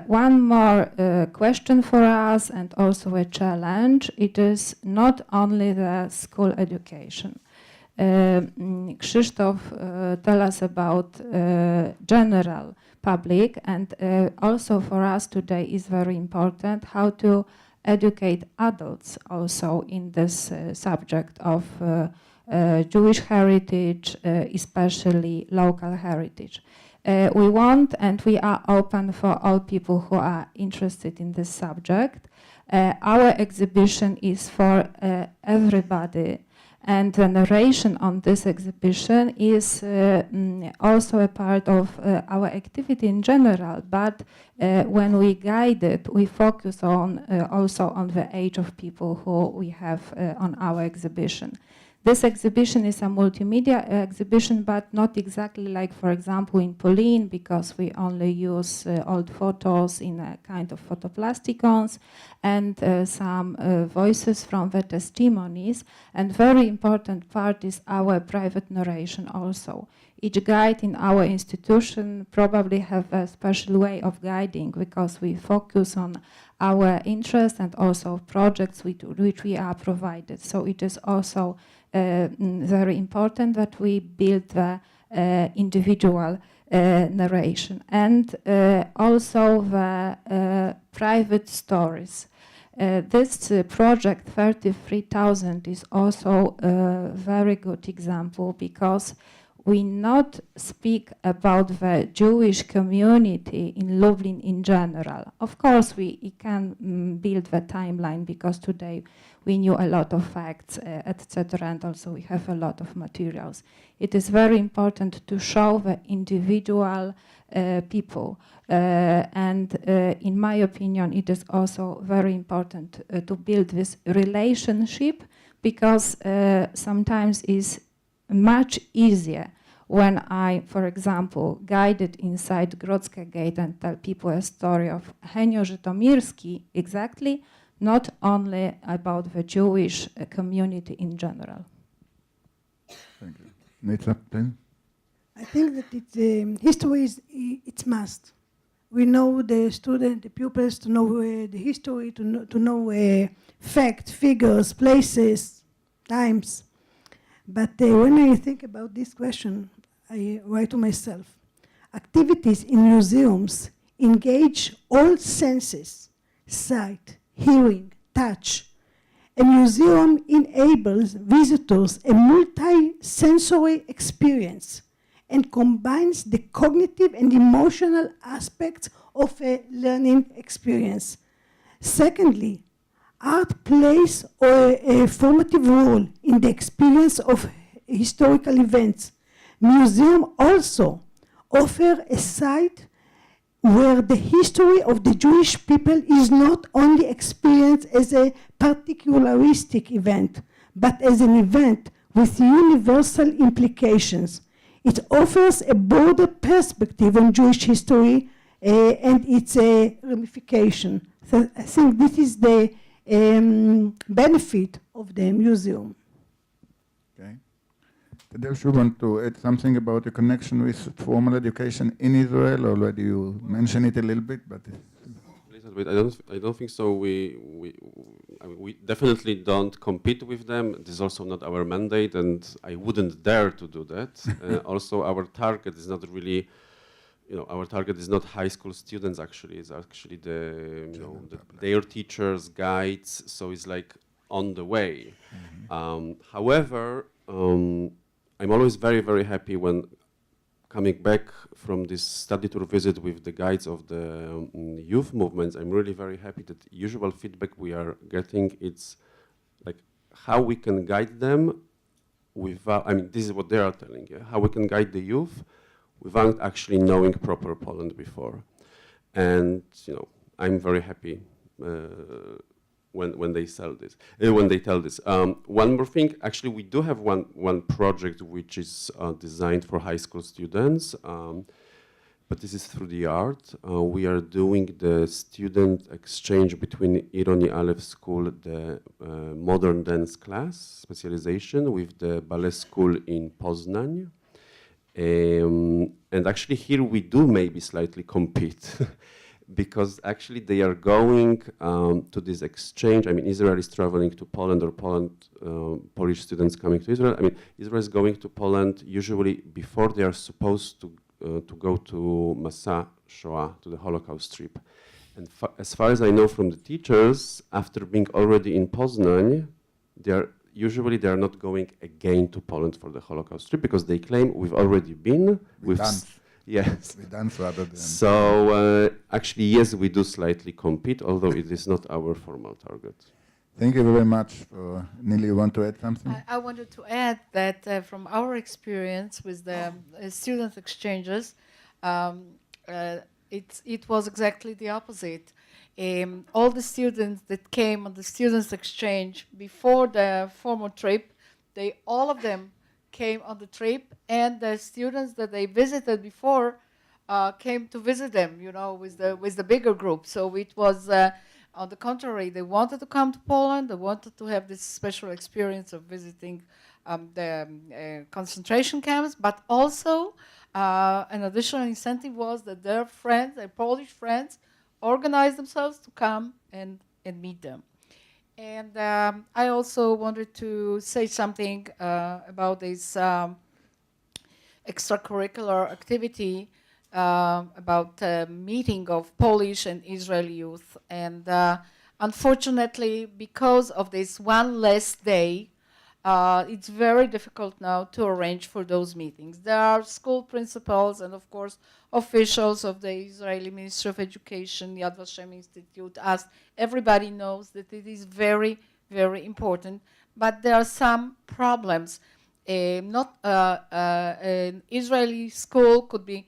One more question for us, and also a challenge, it is not only the school education. Krzysztof tell us about general public, and also for us today is very important how to educate adults also in this subject of Jewish heritage, especially local heritage. We want, and we are open for all people who are interested in this subject. Our exhibition is for everybody, and the narration on this exhibition is also a part of our activity in general, but when we guide it, we focus on also on the age of people who we have on our exhibition. This exhibition is a multimedia exhibition, but not exactly like, for example, in Polin, because we only use old photos in a kind of photoplasticons and some voices from the testimonies. And very important part is our private narration also. Each guide in our institution probably have a special way of guiding, because we focus on our interest and also projects which we are provided. So it is also very important that we build the individual narration, and also the private stories. This project 33,000 is also a very good example, because we not speak about the Jewish community in Lublin in general. Of course, we can build the timeline because today we knew a lot of facts, etc., and also we have a lot of materials. It is very important to show the individual people, and in my opinion, it is also very important to build this relationship, because sometimes it's much easier when I, for example, guided inside Grodzka Gate and tell people a story of Henio Żytomierski, exactly, not only about the Jewish community in general. Thank you. Nitsa, please. I think that history is it's must. We know the student, the pupils to know the history, to know facts, figures, places, times. But when I think about this question, I write to myself, activities in museums engage all senses, sight, hearing, touch. A museum enables visitors a multi-sensory experience and combines the cognitive and emotional aspects of a learning experience. Secondly, art plays a formative role in the experience of historical events. Museums also offer a site where the history of the Jewish people is not only experienced as a particularistic event, but as an event with universal implications. It offers a broader perspective on Jewish history and its ramification. So I think this is the benefit of the museum. Okay. Tadeusz, you want to add something about the connection with formal education in Israel? Already you mentioned it a little bit, but I don't think so. We definitely don't compete with them. This is also not our mandate, and I wouldn't dare to do that. Also, our target is not really, our target is not high school students. Actually, it's actually their teachers, guides. So it's like on the way. Mm-hmm. However, I'm always very, very happy when coming back from this study tour visit with the guides of the youth movements. I'm really very happy that usual feedback we are getting, it's like how we can guide them without, this is what they are telling you, how we can guide the youth without actually knowing proper Poland before. And, I'm very happy when they tell this. One more thing, actually, we do have one project which is designed for high school students, but this is through the art. We are doing the student exchange between Ironi Aleph School, the modern dance class specialization, with the ballet school in Poznań. And actually here we do maybe slightly compete. Because actually they are going to this exchange. Israel is traveling to Poland, or Polish students coming to Israel. Israel is going to Poland usually before they are supposed to go to Masa Shoah, to the Holocaust trip. And as far as I know from the teachers, after being already in Poznań, they are not going again to Poland for the Holocaust trip, because they claim we've already been. Yes. We dance rather than. So actually, yes, we do slightly compete, although it is not our formal target. Thank you very much. Nili, you want to add something? I wanted to add that from our experience with the student exchanges, it was exactly the opposite. All the students that came on the students exchange before the formal trip, all of them came on the trip, and the students that they visited before came to visit them, with the bigger group. So it was, on the contrary, they wanted to come to Poland. They wanted to have this special experience of visiting the concentration camps, but also an additional incentive was that their friends, their Polish friends, organized themselves to come and meet them. And I also wanted to say something about this extracurricular activity about meeting of Polish and Israeli youth. And unfortunately, because of this one less day, it's very difficult now to arrange for those meetings. There are school principals and, of course, officials of the Israeli Ministry of Education, Yad Vashem Institute, us. Everybody knows that it is very, very important. But there are some problems. An Israeli school could be,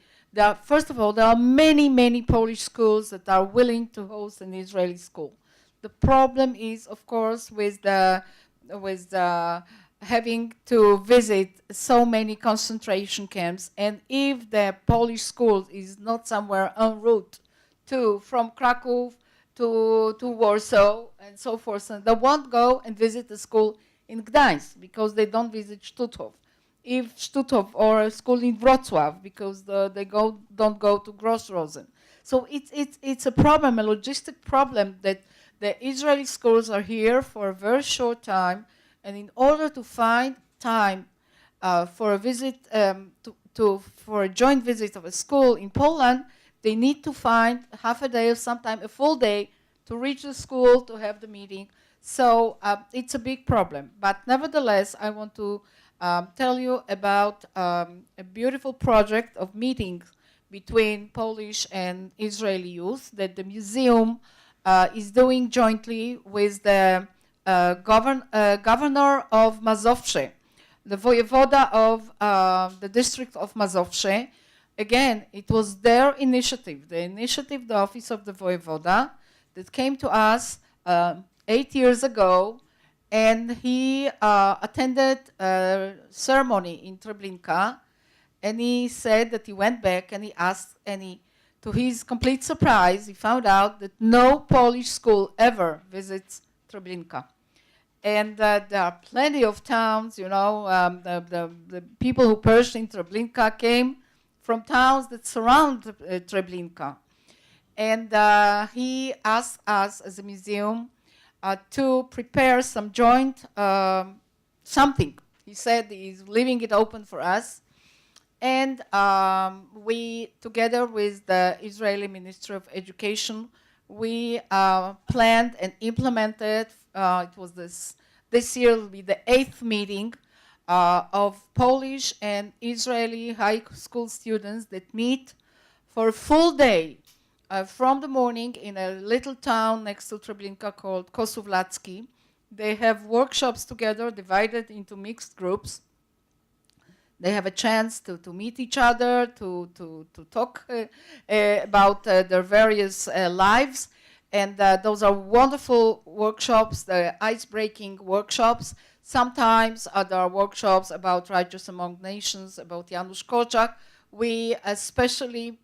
first of all, there are many, many Polish schools that are willing to host an Israeli school. The problem is, of course, with having to visit so many concentration camps, and if the Polish school is not somewhere en route from Krakow to Warsaw and so forth, so they won't go and visit the school in Gdańsk because they don't visit Stutthof. If Stutthof, or a school in Wrocław because they don't go to Grossrosen. So it's a problem, a logistic problem, that the Israeli schools are here for a very short time, and in order to find time for a visit, for a joint visit of a school in Poland, they need to find half a day or sometimes a full day to reach the school, to have the meeting. So it's a big problem. But nevertheless, I want to tell you about a beautiful project of meetings between Polish and Israeli youth that the museum is doing jointly with the governor of Mazowsze, the voivoda of the district of Mazowsze. Again, it was their initiative, the office of the voivoda, that came to us 8 years ago, and he attended a ceremony in Treblinka, and he said that he went back and he asked, and to his complete surprise, he found out that no Polish school ever visits Treblinka. And there are plenty of towns, you know, the people who perished in Treblinka came from towns that surround Treblinka. And he asked us as a museum to prepare some joint something. He said he's leaving it open for us. And we, together with the Israeli Ministry of Education, we planned and implemented, it was this year will be the 8th meeting of Polish and Israeli high school students that meet for a full day from the morning in a little town next to Treblinka called Kosówlacki. They have workshops together divided into mixed groups. They have a chance to meet each other, to talk about their various lives. And those are wonderful workshops, the ice-breaking workshops. Sometimes there are workshops about Righteous Among Nations, about Janusz Korczak. We especially,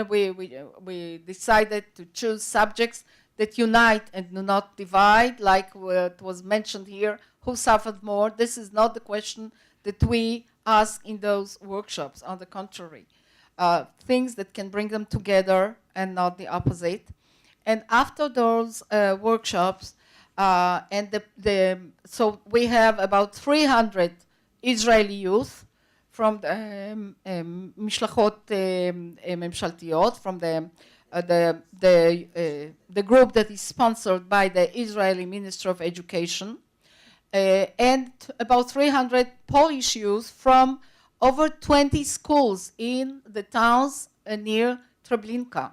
we decided to choose subjects that unite and do not divide, like what was mentioned here, who suffered more. This is not the question that we ask in those workshops, on the contrary. Things that can bring them together and not the opposite. And after those workshops, so we have about 300 Israeli youth from the משלחות ממשלתיות, from the group that is sponsored by the Israeli Ministry of Education, and about 300 Polish youth from over 20 schools in the towns near Treblinka.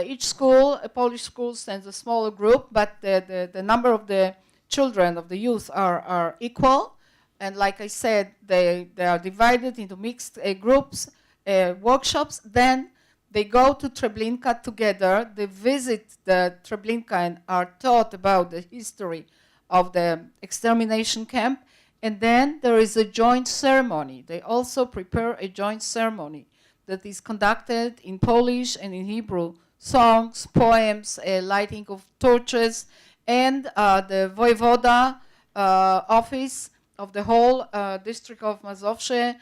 Each school, a Polish school, sends a smaller group, but the number of the children, of the youth, are equal. And like I said, they are divided into mixed groups, workshops. Then they go to Treblinka together. They visit the Treblinka and are taught about the history of the extermination camp. And then there is a joint ceremony. They also prepare a joint ceremony that is conducted in Polish and in Hebrew. Songs, poems, lighting of torches, and the voivoda office of the whole district of Mazowsze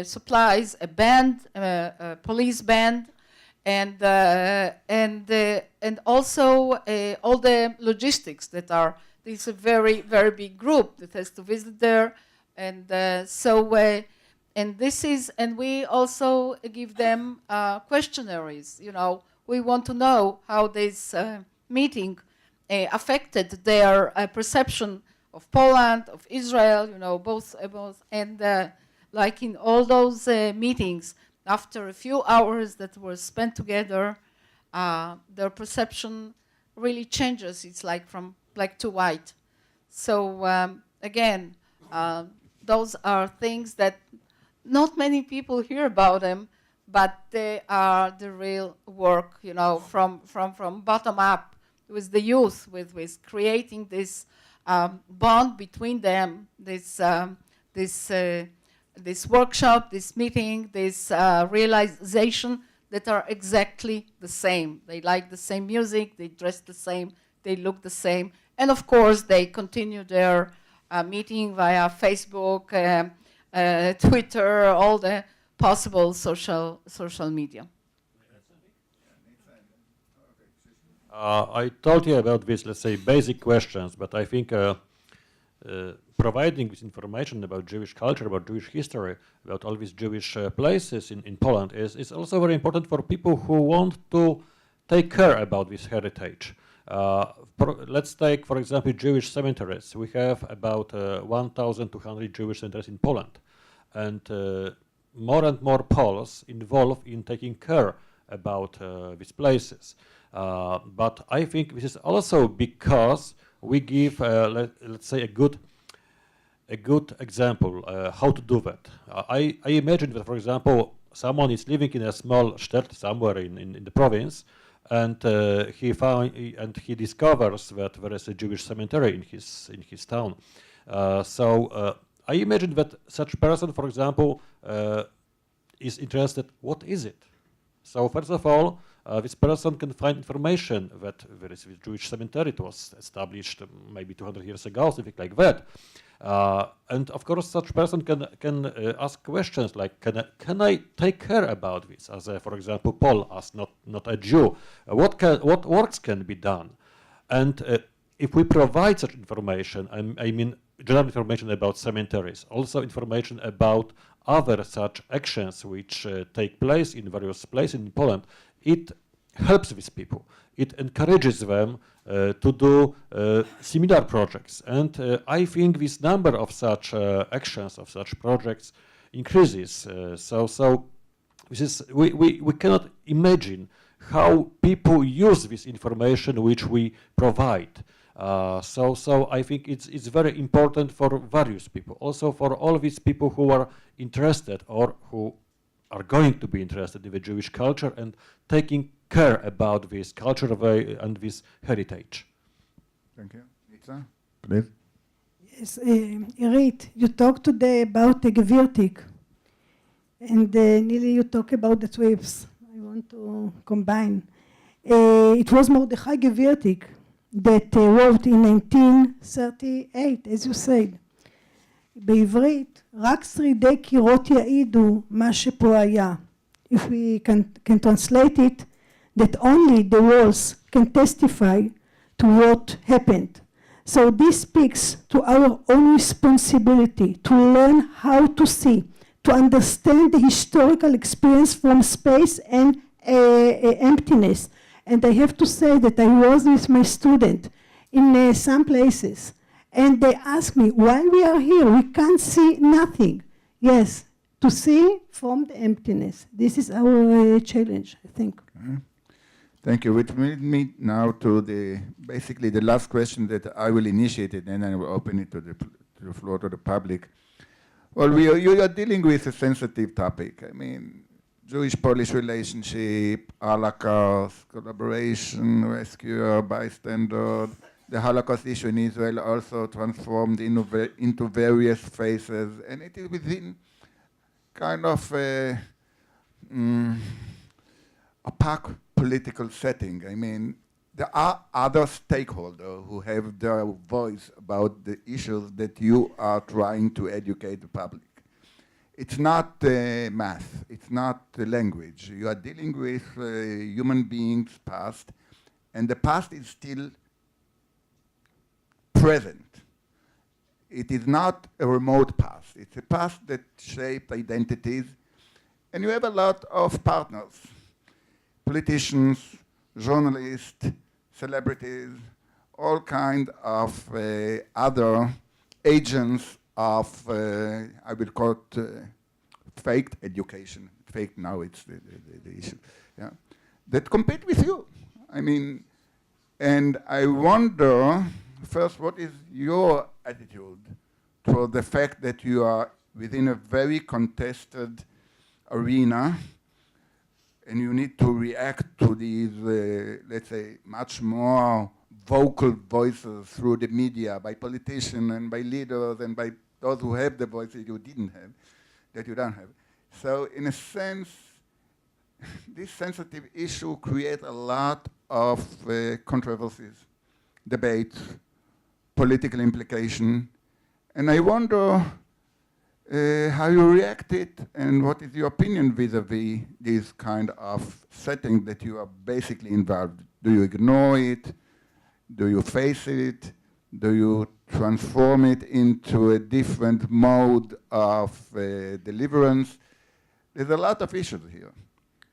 supplies a band, a police band, and also all the logistics that are. This is a very, very big group that has to visit there, and and we also give them questionnaires. You know, we want to know how this meeting affected their perception of Poland, of Israel, both, and like in all those meetings, after a few hours that were spent together, their perception really changes. It's like from black to white. So again, those are things that not many people hear about them, but they are the real work, from bottom up with the youth, with creating this bond between them, this workshop, this meeting, this realization that are exactly the same. They like the same music, they dress the same, they look the same, and of course they continue their meeting via Facebook, Twitter, all the possible social media. I told you about this, let's say, basic questions, but I think providing this information about Jewish culture, about Jewish history, about all these Jewish places in Poland is also very important for people who want to take care about this heritage. Let's take, for example, Jewish cemeteries. We have about 1,200 Jewish cemeteries in Poland, and more and more Poles involved in taking care about these places. But I think this is also because we give, let's say, a good example how to do that. I imagine that, for example, someone is living in a small shtet somewhere in the province, and he discovers that there is a Jewish cemetery in his town. So I imagine that such person, for example, is interested. What is it? So first of all, this person can find information that there is a Jewish cemetery. It was established maybe 200 years ago, something like that. And of course, such person can ask questions like, can I take care about this? As for example, Paul asked, not a Jew. What works can be done? And if we provide such information, I mean general information about cemeteries, also information about other such actions which take place in various places in Poland, it helps these people. It encourages them to do similar projects. And I think this number of such actions, of such projects increases. So this is, we cannot imagine how people use this information which we provide. So I think it's very important for various people, also for all these people who are interested or who are going to be interested in the Jewish culture and taking care about this culture and this heritage. Thank you. Nitza, please. Yes, Irit, you talked today about the Gewirtig, and Nili, you talk about the trips. I want to combine. It was Mordechai Gewirtig that wrote in 1938, as you said, בעברית, רק שרידי קירות יעידו מה שפה היה. If we can translate it, that only the walls can testify to what happened. So this speaks to our own responsibility to learn how to see, to understand the historical experience from space and emptiness. And I have to say that I was with my student in some places, and they asked me, while we are here, we can't see nothing. Yes, to see from the emptiness. This is our challenge, I think. Okay. Thank you. Which brings me now to basically the last question that I will initiate it, and I will open it to the floor to the public. Well, you are dealing with a sensitive topic. I mean, Jewish-Polish relationship, Holocaust, collaboration, rescue, bystander. The Holocaust issue in Israel also transformed into various phases, and it is within kind of a opaque political setting. I mean, there are other stakeholders who have their voice about the issues that you are trying to educate the public. It's not math, it's not language. You are dealing with human beings' past, and the past is still present. It is not a remote past. It's a past that shaped identities, and you have a lot of partners, politicians, journalists, celebrities, all kind of other agents of, I will call it faked education. Fake now, it's the issue. Yeah, that compete with you. I mean, and I wonder, first, what is your attitude toward the fact that you are within a very contested arena and you need to react to these, let's say, much more vocal voices through the media by politicians and by leaders and by those who have the voices you didn't have, that you don't have. So in a sense, this sensitive issue creates a lot of controversies, debates, political implication, and I wonder how you reacted and what is your opinion vis-a-vis this kind of setting that you are basically involved. Do you ignore it? Do you face it? Do you transform it into a different mode of deliverance? There's a lot of issues here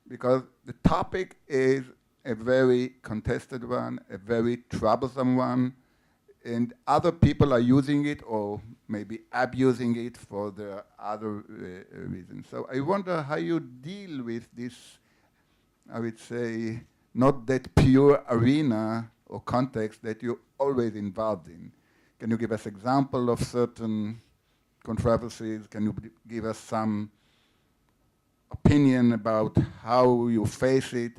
because the topic is a very contested one, a very troublesome one, and other people are using it or maybe abusing it for their other reasons. So I wonder how you deal with this, I would say, not that pure arena or context that you're always involved in. Can you give us example of certain controversies? Can you give us some opinion about how you face it?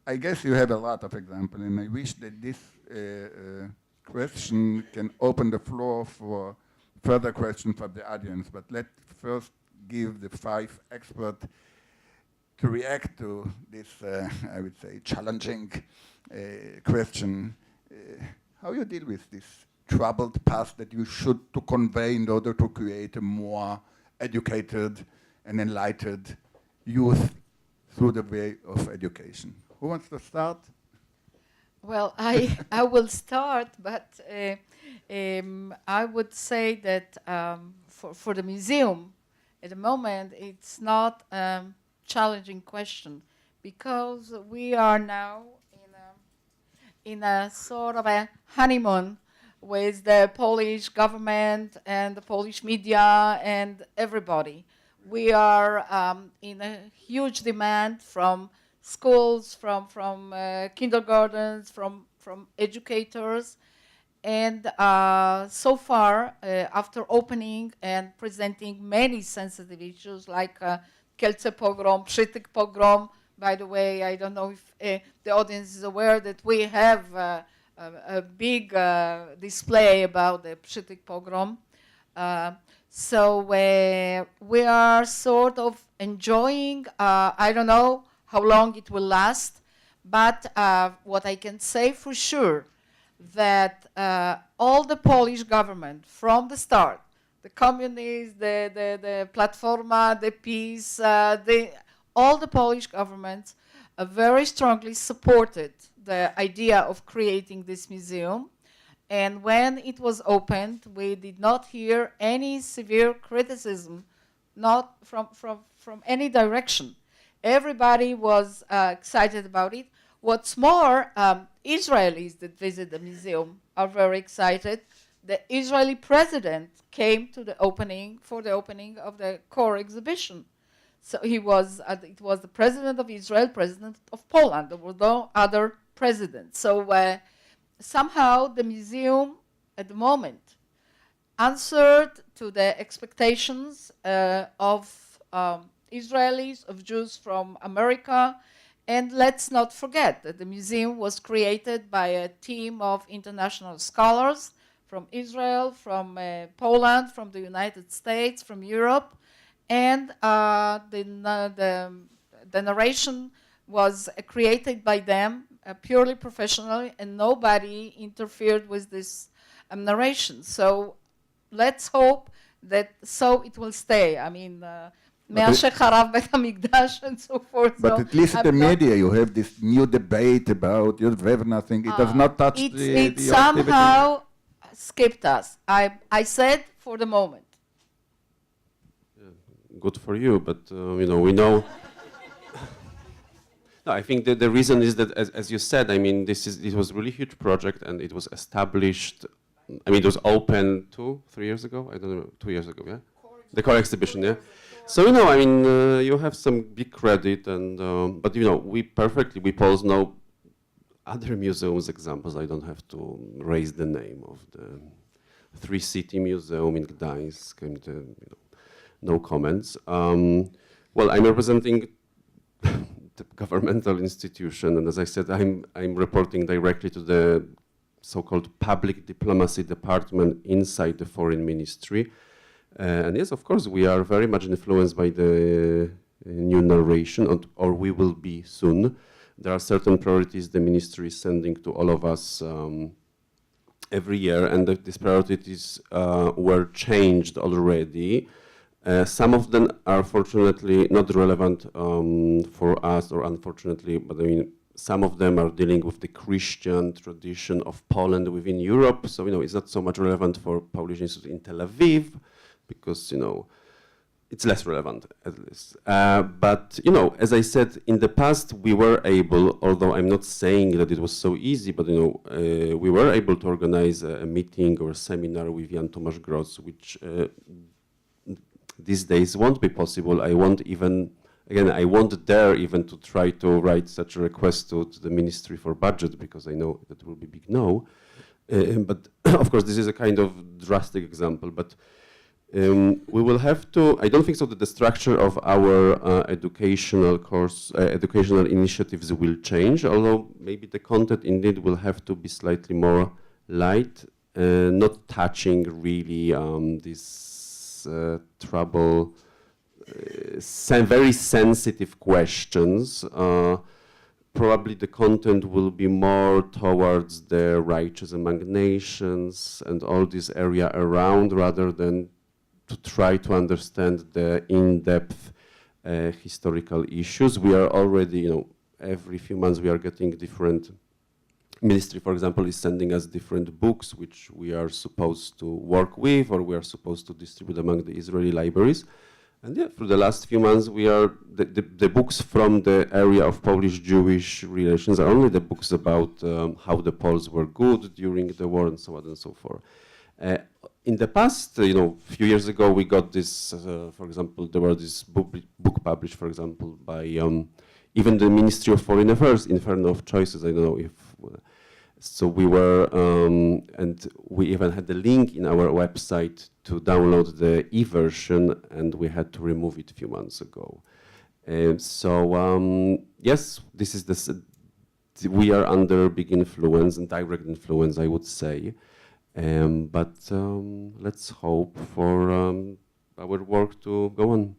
I guess you have a lot of examples, and I wish that this question can open the floor for further questions from the audience. But let's first give the 5 experts to react to this, I would say, challenging question. How you deal with this troubled past that you should to convey in order to create a more educated and enlightened youth through the way of education? Who wants to start? Well, I will start, but I would say that for the museum, at the moment, it's not a challenging question because we are now in a sort of a honeymoon with the Polish government and the Polish media and everybody. We are in a huge demand from schools, from kindergartens, from educators. And so far, after opening and presenting many sensitive issues like Kielce pogrom, Przytyk pogrom, by the way, I don't know if the audience is aware that we have a big display about the Przytyk pogrom. So we are sort of enjoying, I don't know how long it will last, but what I can say for sure that all the Polish government from the start, the communists, the Platforma, the PiS, all the Polish governments very strongly supported the idea of creating this museum. And when it was opened, we did not hear any severe criticism, not from any direction. Everybody was excited about it. What's more, Israelis that visit the museum are very excited. The Israeli president came to the opening, for the opening of the core exhibition. So he was, it was the president of Israel, president of Poland. There were no other presidents. So somehow the museum at the moment answered to the expectations of Israelis, of Jews from America. And let's not forget that the museum was created by a team of international scholars from Israel, from Poland, from the United States, from Europe. And the narration was created by them purely professionally, and nobody interfered with this narration. So let's hope that so it will stay. I mean, מאז שחרב בית המקדש and so forth. But so at least in the media you have this new debate about you have nothing. It does not touch it the somehow skipped us. I said for the moment. Good for you, but you know, we know. No, I think that the reason is that, as you said, I mean, it was a really huge project, and it was established I mean, it was open 2-3 years ago. I don't know, 2 years ago, yeah. The core exhibition, yeah. So I mean, you have some big credit, and but we Poles know other museums examples. I don't have to raise the name of the Three City Museum in Gdańsk, and no comments. Well, I'm representing the governmental institution, and as I said, I'm reporting directly to the so-called public diplomacy department inside the foreign ministry. And yes, of course, we are very much influenced by the new narration, or we will be soon. There are certain priorities the ministry is sending to all of us every year, and these priorities were changed already. Some of them are fortunately not relevant for us, or unfortunately, but I mean, some of them are dealing with the Christian tradition of Poland within Europe. So, it's not so much relevant for Polish Institute in Tel Aviv, because, it's less relevant, at least. But, as I said, in the past, we were able, although I'm not saying that it was so easy, but, we were able to organize a meeting or a seminar with Jan Tomasz Gross, which these days won't be possible. I won't dare even to try to write such a request to the Ministry for Budget, because I know that will be big no. But of course, this is a kind of drastic example, but we will have to, I don't think so that the structure of our educational initiatives will change, although maybe the content indeed will have to be slightly more light, not touching really this very sensitive questions. Probably the content will be more towards the righteous among nations and all this area around, rather than to try to understand the in-depth historical issues. We are already, every few months we are getting different. Ministry, for example, is sending us different books which we are supposed to work with, or we are supposed to distribute among the Israeli libraries. And yeah, for the last few months, we are the books from the area of Polish-Jewish relations are only the books about how the Poles were good during the war and so on and so forth. In the past, few years ago, we got this. For example, there were this book published, for example, by even the Ministry of Foreign Affairs, Inferno of Choices. I don't know if. So we were, and we even had the link in our website to download the e-version, and we had to remove it a few months ago. Yes, this is we are under big influence and direct influence, I would say. But let's hope for our work to go on.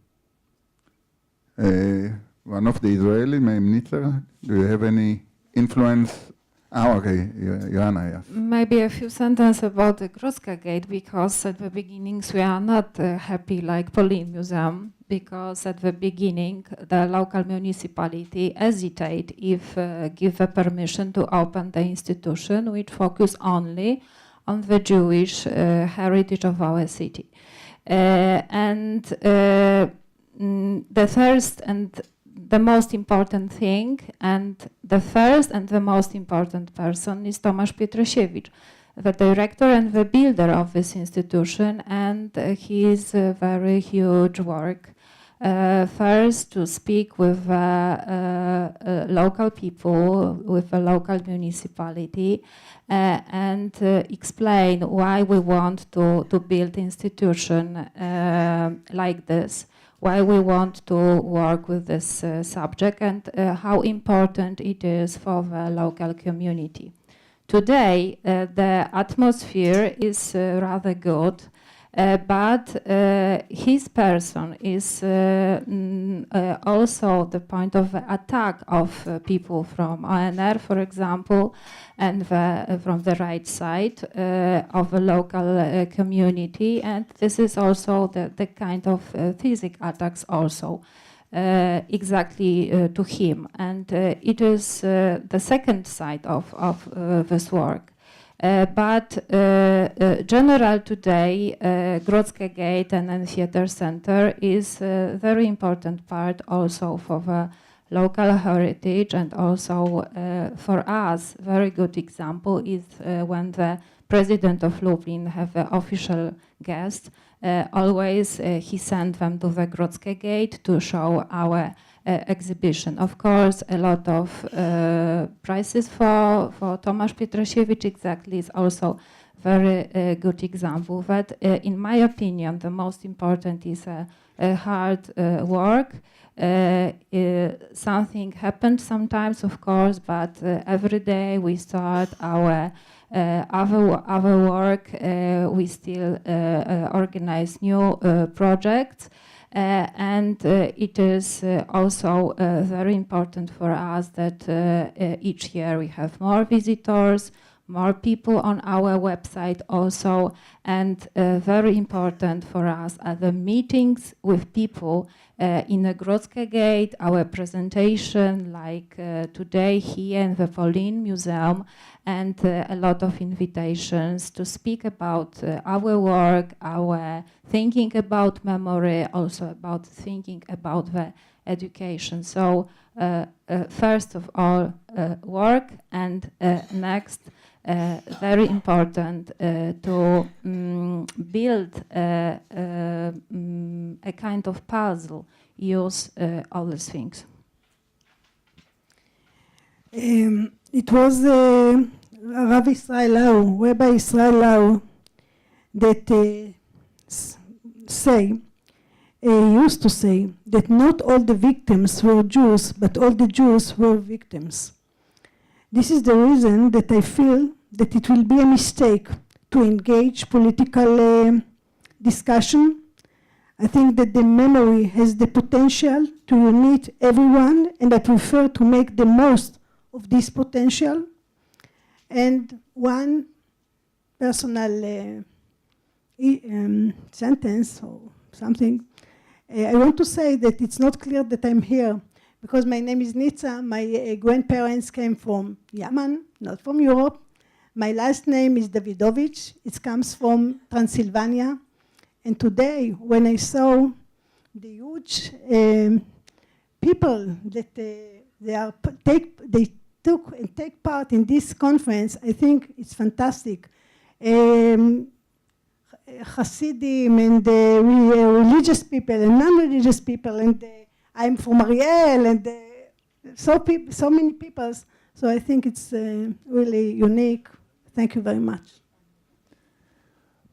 One of the Israeli minister, do you have any influence? Okay, Joanna, yes. Maybe a few sentences about the Grodzka Gate, because at the beginnings we are not happy like Polin Museum, because at the beginning the local municipality hesitate if give a permission to open the institution, which focus only on the Jewish heritage of our city. And the first and the most important thing, and the first and the most important person is Tomasz Pietrasiewicz, the director and the builder of this institution, and his very huge work. First, to speak with local people, with the local municipality, and explain why we want to build institution like this, why we want to work with this subject, and how important it is for the local community. Today, the atmosphere is rather good, but his person is also the point of attack of people from ONR, for example, and from the right side of the local community. And this is also the kind of physical attacks also exactly to him. And it is the second side of this work. But general today, Grodzka Gate and then Theater Center is a very important part also for the local heritage. And also for us, very good example is when the president of Lublin have an official guest. Always he sent them to the Grodzkie Gate to show our exhibition. Of course, a lot of prizes for Tomasz Pietrasiewicz exactly is also very good example. But in my opinion, the most important is hard work. Something happened sometimes, of course, but every day we start our other work. We still organize new projects. And it is also very important for us that each year we have more visitors, more people on our website also, and very important for us are the meetings with people in the Grodzkie Gate, our presentation like today here in the Polin Museum, and a lot of invitations to speak about our work, our thinking about memory, also about thinking about the education. So first of all, work, and next, very important to build a kind of puzzle, use all these things. It was Rav Israel Lau, Rabbi Israel Lau, that used to say that not all the victims were Jews, but all the Jews were victims. This is the reason that I feel that it will be a mistake to engage political discussion. I think that the memory has the potential to unite everyone, and I prefer to make the most of this potential. And one personal sentence or something, I want to say that it's not clear that I'm here because my name is Nitza. My grandparents came from Yemen, not from Europe. My last name is Davidovich. It comes from Transylvania. And today, when I saw the huge people that they took and take part in this conference, I think it's fantastic. Hasidim and religious people and non-religious people, and I'm from Ariel, and so many people. So I think it's really unique. Thank you very much.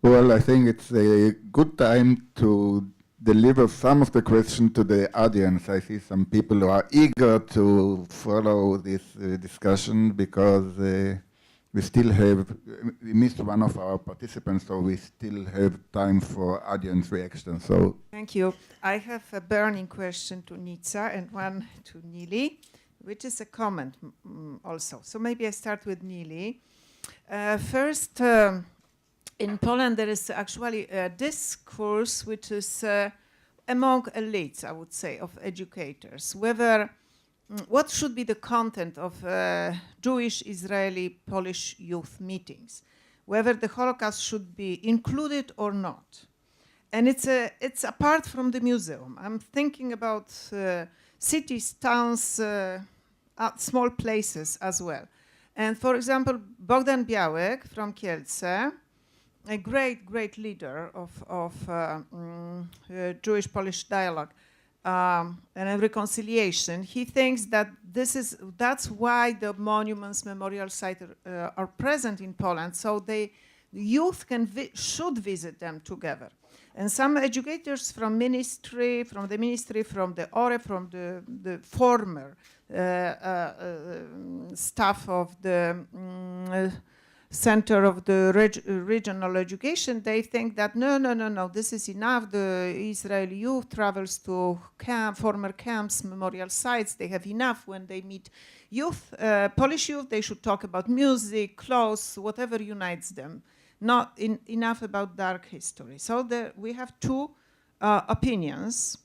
Well, I think it's a good time to deliver some of the questions to the audience. I see some people who are eager to follow this discussion because we missed one of our participants, so we still have time for audience reaction. So thank you. I have a burning question to Nitza and one to Nili, which is a comment also. So maybe I start with Nili. First, in Poland, there is actually a discourse which is among elites, I would say, of educators, whether what should be the content of Jewish, Israeli, Polish youth meetings, whether the Holocaust should be included or not. And it's apart from the museum. I'm thinking about cities, towns, small places as well. And for example, Bogdan Białek from Kielce, a great leader of Jewish-Polish dialogue and reconciliation, he thinks that that's why the monuments, memorial sites are present in Poland, so the youth should visit them together. And some educators from the ministry, from the ORE, from the former staff of the Center of the Regional Education, they think that no, this is enough. The Israeli youth travels to former camps, memorial sites. They have enough when they meet youth, Polish youth. They should talk about music, clothes, whatever unites them. Not enough about dark history. So we have two opinions.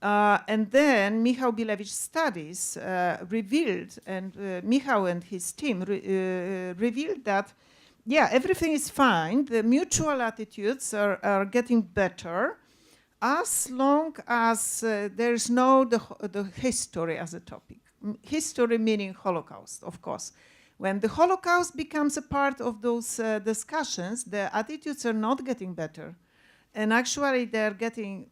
And then Michał Bilewicz's studies revealed, and Michał and his team revealed that, yeah, everything is fine. The mutual attitudes are getting better. as long as there's no the history as a topic. History meaning Holocaust, of course. When the Holocaust becomes a part of those discussions, the attitudes are not getting better. And actually they're getting,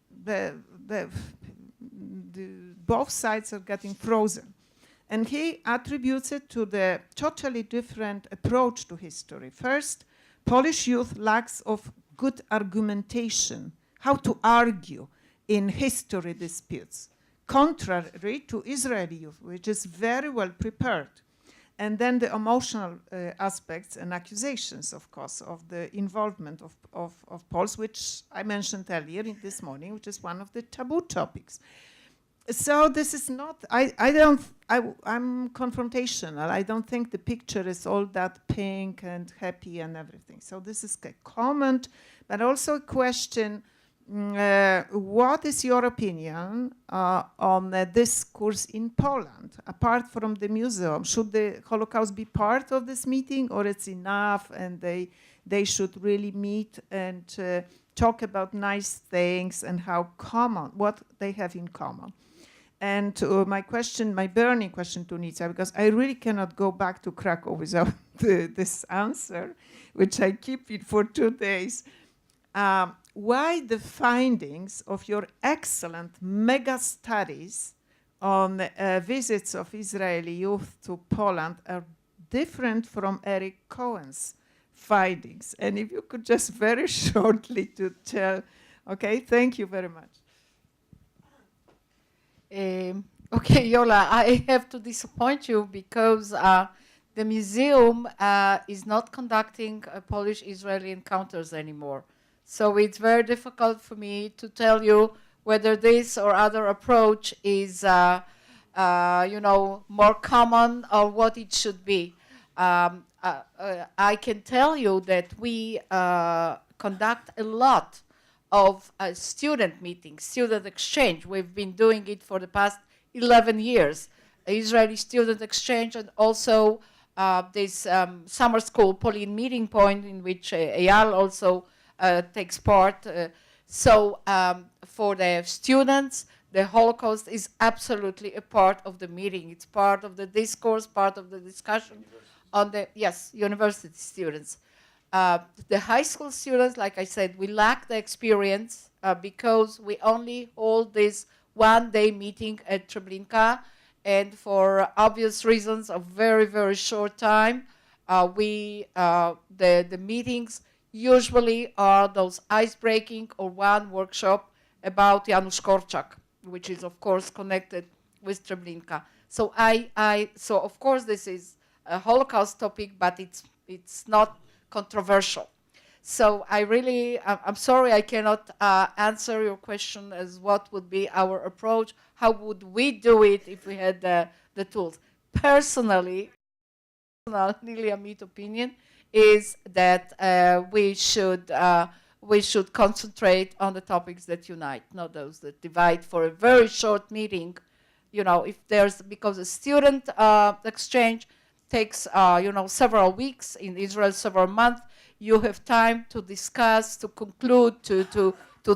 both sides are getting frozen. And he attributes it to the totally different approach to history. First, Polish youth lacks of good argumentation, how to argue in history disputes, contrary to Israeli youth, which is very well prepared. And then the emotional aspects and accusations, of course, of the involvement of Poles, which I mentioned earlier this morning, which is one of the taboo topics. So this is not, I'm confrontational. I don't think the picture is all that pink and happy and everything. So this is a comment, but also a question. What is your opinion on this course in Poland? Apart from the museum, should the Holocaust be part of this meeting, or it's enough and they should really meet and talk about nice things and how common, what they have in common? And my burning question to Nica, because I really cannot go back to Krakow without this answer, which I keep it for 2 days. Why the findings of your excellent mega studies on visits of Israeli youth to Poland are different from Eric Cohen's findings? And if you could just very shortly to tell, okay, thank you very much. Okay, Yola, I have to disappoint you because the museum is not conducting Polish-Israeli encounters anymore. So it's very difficult for me to tell you whether this or other approach is, more common or what it should be. I can tell you that we conduct a lot of student meetings, student exchange. We've been doing it for the past 11 years. Israeli student exchange, and also this summer school, Pauline Meeting Point, in which Eyal also takes part. So for the students, the Holocaust is absolutely a part of the meeting. It's part of the discourse, part of the discussion on the, yes, university students. The high school students, like I said, we lack the experience because we only hold this one-day meeting at Treblinka, and for obvious reasons, a very, very short time. The meetings usually are those ice-breaking or one workshop about Janusz Korczak, which is of course connected with Treblinka. So so of course this is a Holocaust topic, but it's not controversial. So I'm sorry I cannot answer your question as what would be our approach. How would we do it if we had the tools? Personally, nearly a meet opinion is that we should concentrate on the topics that unite, not those that divide. For a very short meeting, if there's, because a student exchange takes several weeks, in Israel several months, you have time to discuss, to conclude, to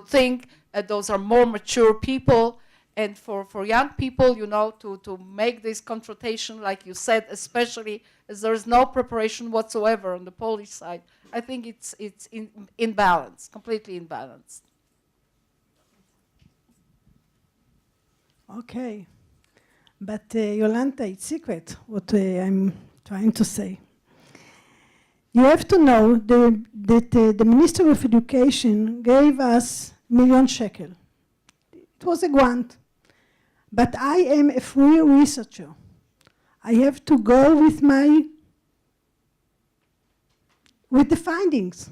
think. Those are more mature people. And for young people, to make this confrontation, like you said, especially as there is no preparation whatsoever on the Polish side, I think it's imbalanced, completely imbalanced. Okay. But Yolanta, it's secret what I'm trying to say. You have to know that the Ministry of Education gave us $1,000,000. It was a grant. But I am a free researcher. I have to go with the findings.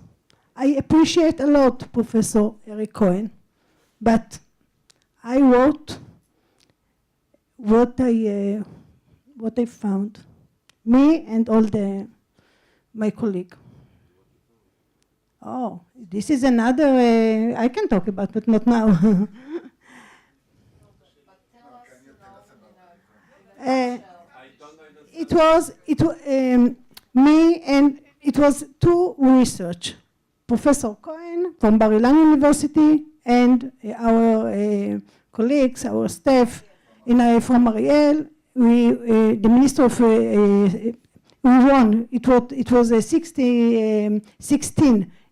I appreciate a lot Professor Eric Cohen, but I wrote what I found, me and all my colleagues. Oh, this is another, I can talk about, but not now. It was me, and it was 2 research, Professor Cohen from Bar Ilan University and our colleagues, our staff from Ariel, the Minister of, we won, it was 16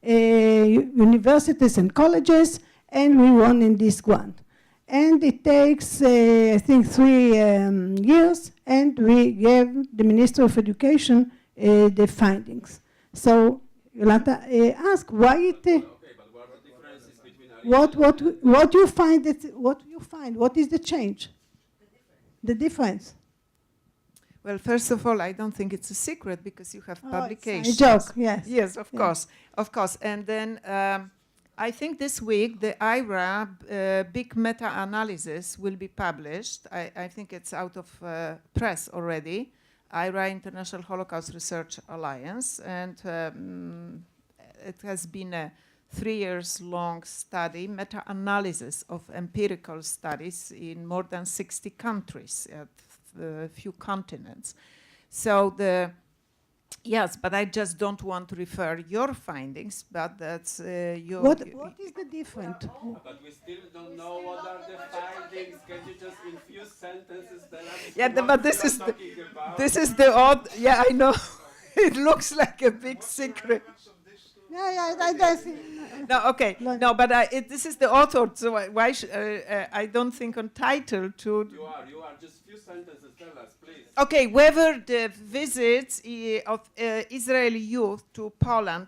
universities and colleges, and we won in this grant. And it takes, I think, 3 years, and we gave the Minister of Education the findings. So Yolanta asked why it. Okay, but what are the differences between what you find? What you find? What is the change? The difference. Well, first of all, I don't think it's a secret because you have publications. It's a joke, yes. Yes, of course, of course. And then I think this week the IRA big meta-analysis will be published. I think it's out of press already. IRA, International Holocaust Research Alliance, and it has been a 3 years long study, meta-analysis of empirical studies in more than 60 countries at a few continents. So yes, but I just don't want to refer your findings, but that's your... What is the difference? But we still don't know what are the findings. Can you just in few sentences tell us? Yeah, but this is the odd... Yeah, I know. It looks like a big secret. No, okay. No, but this is the author, so why I don't think entitled to... You are. Just few sentences. Tell us, please. Okay, whether the visits of Israeli youth to Poland,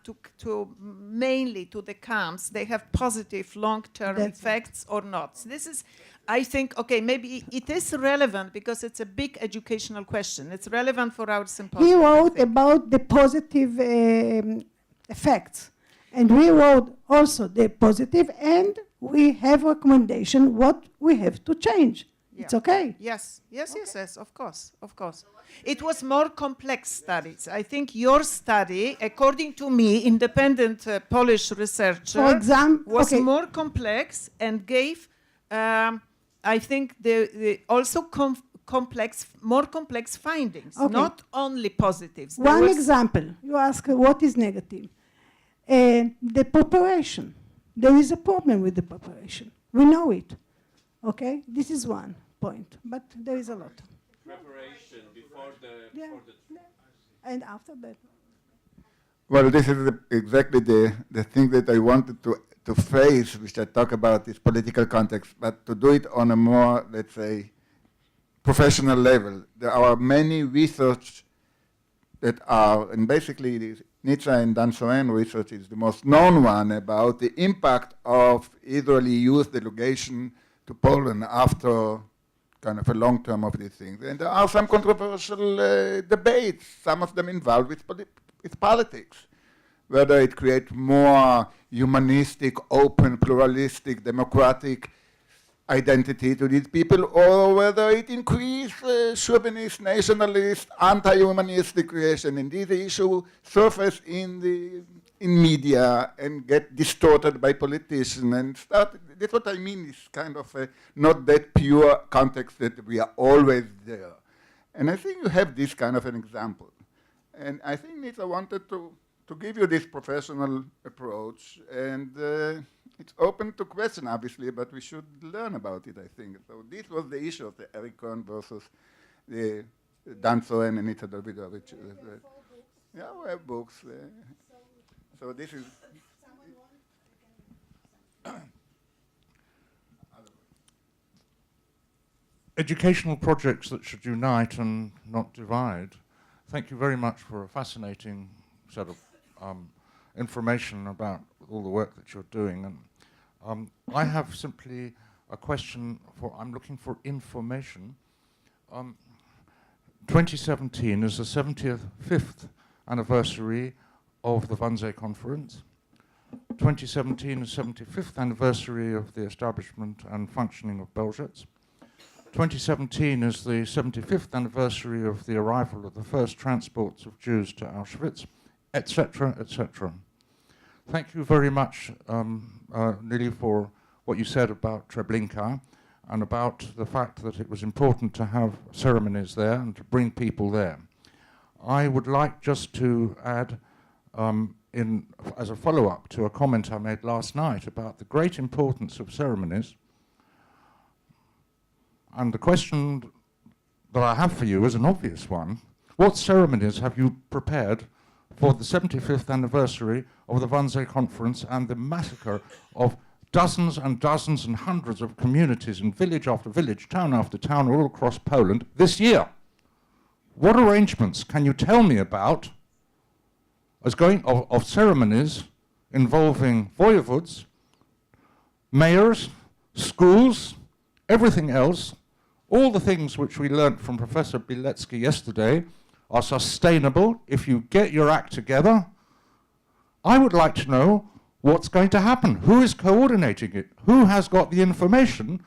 mainly to the camps, they have positive long-term effects or not. So this is, I think, okay, maybe it is relevant because it's a big educational question. It's relevant for our symposium. He wrote about the positive effects, and we wrote also the positive, and we have recommendation what we have to change. Yeah. It's okay. Yes, of course. It was more complex studies. I think your study, according to me, independent Polish researcher, was more complex and gave, I think, also more complex findings, not only positives. One example, you ask what is negative. The preparation. There is a problem with the preparation. We know it. Okay, this is one point, but there is a lot. Preparation before the... And after that. Well, this is exactly the thing that I wanted to face, which I talk about this political context, but to do it on a more, let's say, professional level. There are many research that are, and basically this Nitsa and Dan Soen research is the most known one about the impact of Israeli youth delegation to Poland after kind of a long term of these things. And there are some controversial debates, some of them involved with politics, whether it creates more humanistic, open, pluralistic, democratic identity to these people, or whether it increases chauvinist, nationalist, anti-humanistic creation. And these issues surface in media and get distorted by politicians and start. That's what I mean, is kind of not that pure context that we are always there. And I think you have this kind of an example. And I think Nitsa wanted to give you this professional approach, and it's open to question, obviously, but we should learn about it, I think. So this was the issue of the Eric Cohn versus the Dan Soen and Nitsa Davidovich. Yeah, we have books. So this is... Educational projects that should unite and not divide. Thank you very much for a fascinating set of information about all the work that you're doing. And I have simply a question I'm looking for information. 2017 is the 75th anniversary of the Wannsee Conference. 2017 is 75th anniversary of the establishment and functioning of Belzec. 2017 is the 75th anniversary of the arrival of the first transports of Jews to Auschwitz, etc., etc. Thank you very much, Lily, for what you said about Treblinka and about the fact that it was important to have ceremonies there and to bring people there. I would like just to add as a follow-up to a comment I made last night about the great importance of ceremonies. And the question that I have for you is an obvious one. What ceremonies have you prepared for the 75th anniversary of the Wannsee Conference and the massacre of dozens and dozens and hundreds of communities in village after village, town after town, all across Poland this year? What arrangements can you tell me about of ceremonies involving voivodes, mayors, schools, everything else, all the things which we learnt from Professor Bilecki yesterday are sustainable if you get your act together? I would like to know what's going to happen. Who is coordinating it? Who has got the information?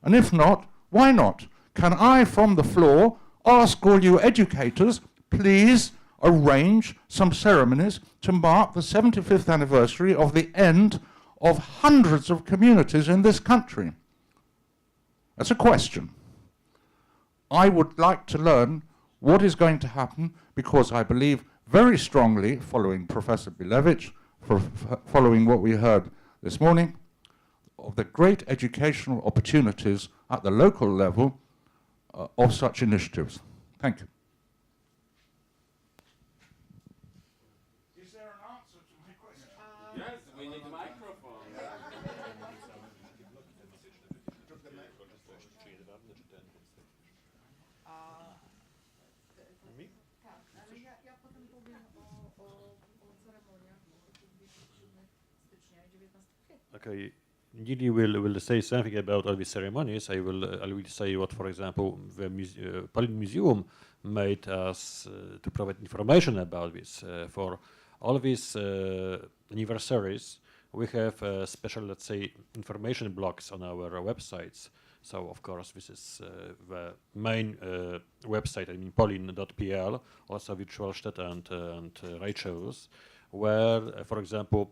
And if not, why not? Can I, from the floor, ask all you educators, please arrange some ceremonies to mark the 75th anniversary of the end of hundreds of communities in this country? That's a question. I would like to learn what is going to happen, because I believe very strongly, following Professor Bilewicz, following what we heard this morning, of the great educational opportunities at the local level of such initiatives. Thank you. Is there an answer to my question? Yes, we need a microphone. Okay, Gili will say something about all these ceremonies. I will say what, for example, the Polish Museum made us to provide information about this. For all these anniversaries, we have special, let's say, information blocks on our websites. So, of course, this is the main website, I mean, polin.pl, also Virtualstätte and Rachels, where, for example,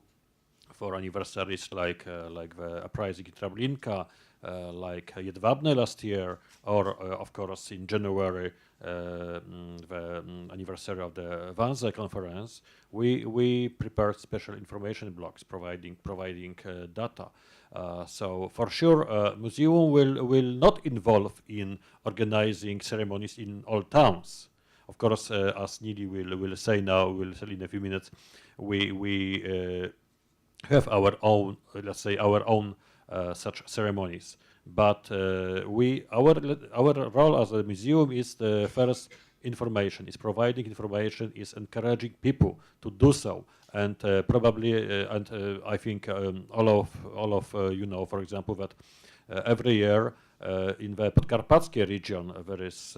for anniversaries like the uprising in Treblinka, like Jedwabne last year, or of course in January the anniversary of the Wannsee conference, we prepared special information blocks providing data. So for sure, museum will not involve in organizing ceremonies in all towns. Of course, as Nili will say now, will say in a few minutes, we have our own, let's say, our own such ceremonies. But our role as a museum is the first information, is providing information, is encouraging people to do so, and probably, and I think all of you know, for example, that every year in the Podkarpackie region there is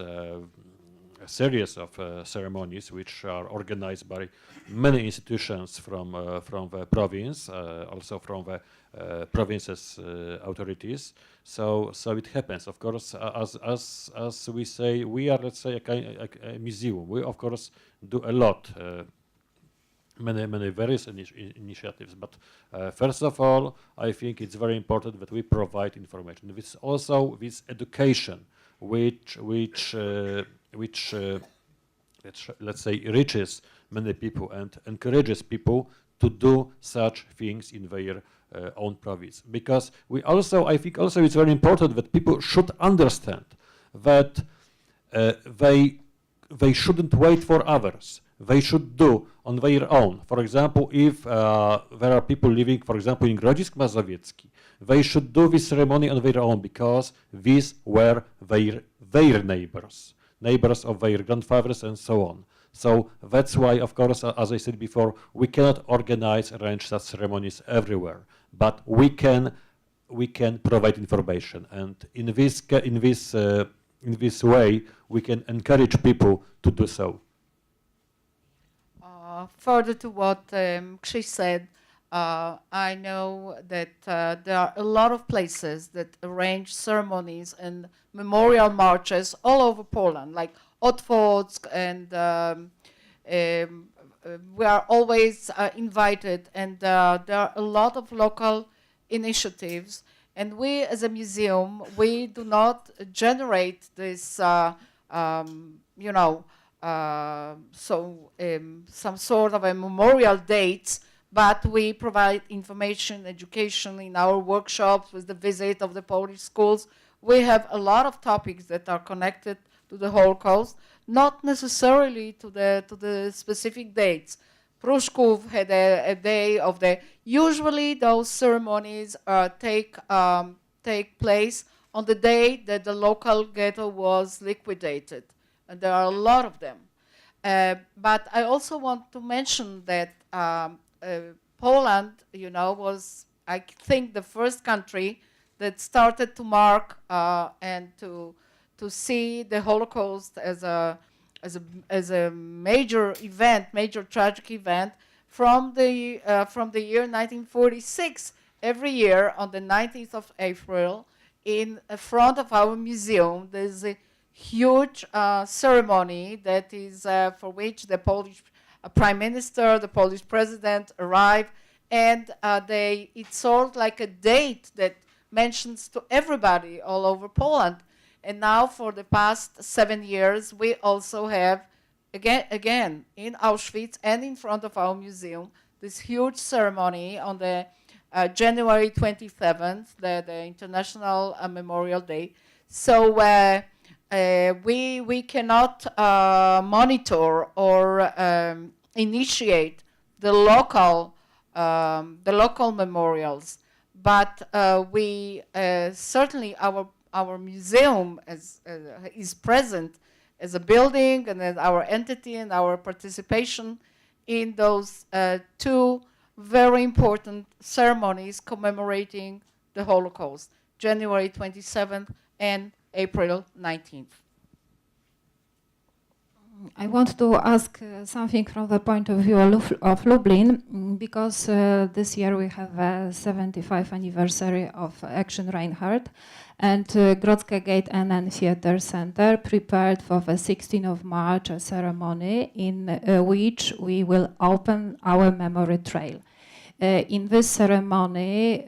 a series of ceremonies which are organized by many institutions from the province, also from the province's authorities. So it happens. Of course, as we say, we are, let's say, a museum. We of course do a lot, many various initiatives. But first of all, I think it's very important that we provide information. This also this education, which let's say reaches many people and encourages people to do such things in their own province. Because we also, I think also it's very important that people should understand that they shouldn't wait for others. They should do on their own. For example, if there are people living, for example, in Grodzisk Mazowiecki, they should do this ceremony on their own because these were their neighbors of their grandfathers and so on. So that's why, of course, as I said before, we cannot arrange such ceremonies everywhere, but we can provide information, and in this way we can encourage people to do so. Further to what Krzyś said, I know that there are a lot of places that arrange ceremonies and memorial marches all over Poland, like Otwock, and we are always invited, and there are a lot of local initiatives, and we as a museum, we do not generate this, some sort of a memorial dates, but we provide information, education in our workshops with the visit of the Polish schools. We have a lot of topics that are connected to the Holocaust, not necessarily to the specific dates. Pruszków had a day of the. Usually, those ceremonies take place on the day that the local ghetto was liquidated, and there are a lot of them. But I also want to mention that Poland, was, I think, the first country that started to mark and to see the Holocaust as a major event, major tragic event from the year 1946. Every year on the 19th of April, in front of our museum, there's a huge ceremony that is for which the Polish Prime Minister, the Polish President arrive, and it's sort of like a date that mentions to everybody all over Poland. And now for the past 7 years, we also have, again in Auschwitz and in front of our museum, this huge ceremony on the January 27th, the International Memorial Day. So we cannot monitor or initiate the local memorials, but we certainly our museum is present as a building and as our entity and our participation in those two very important ceremonies commemorating the Holocaust, January 27th and April 19th. I want to ask something from the point of view of Lublin, because this year we have a 75th anniversary of Action Reinhardt, and Grodzka Gate and Theatre Center prepared for the 16th of March a ceremony in which we will open our memory trail. In this ceremony,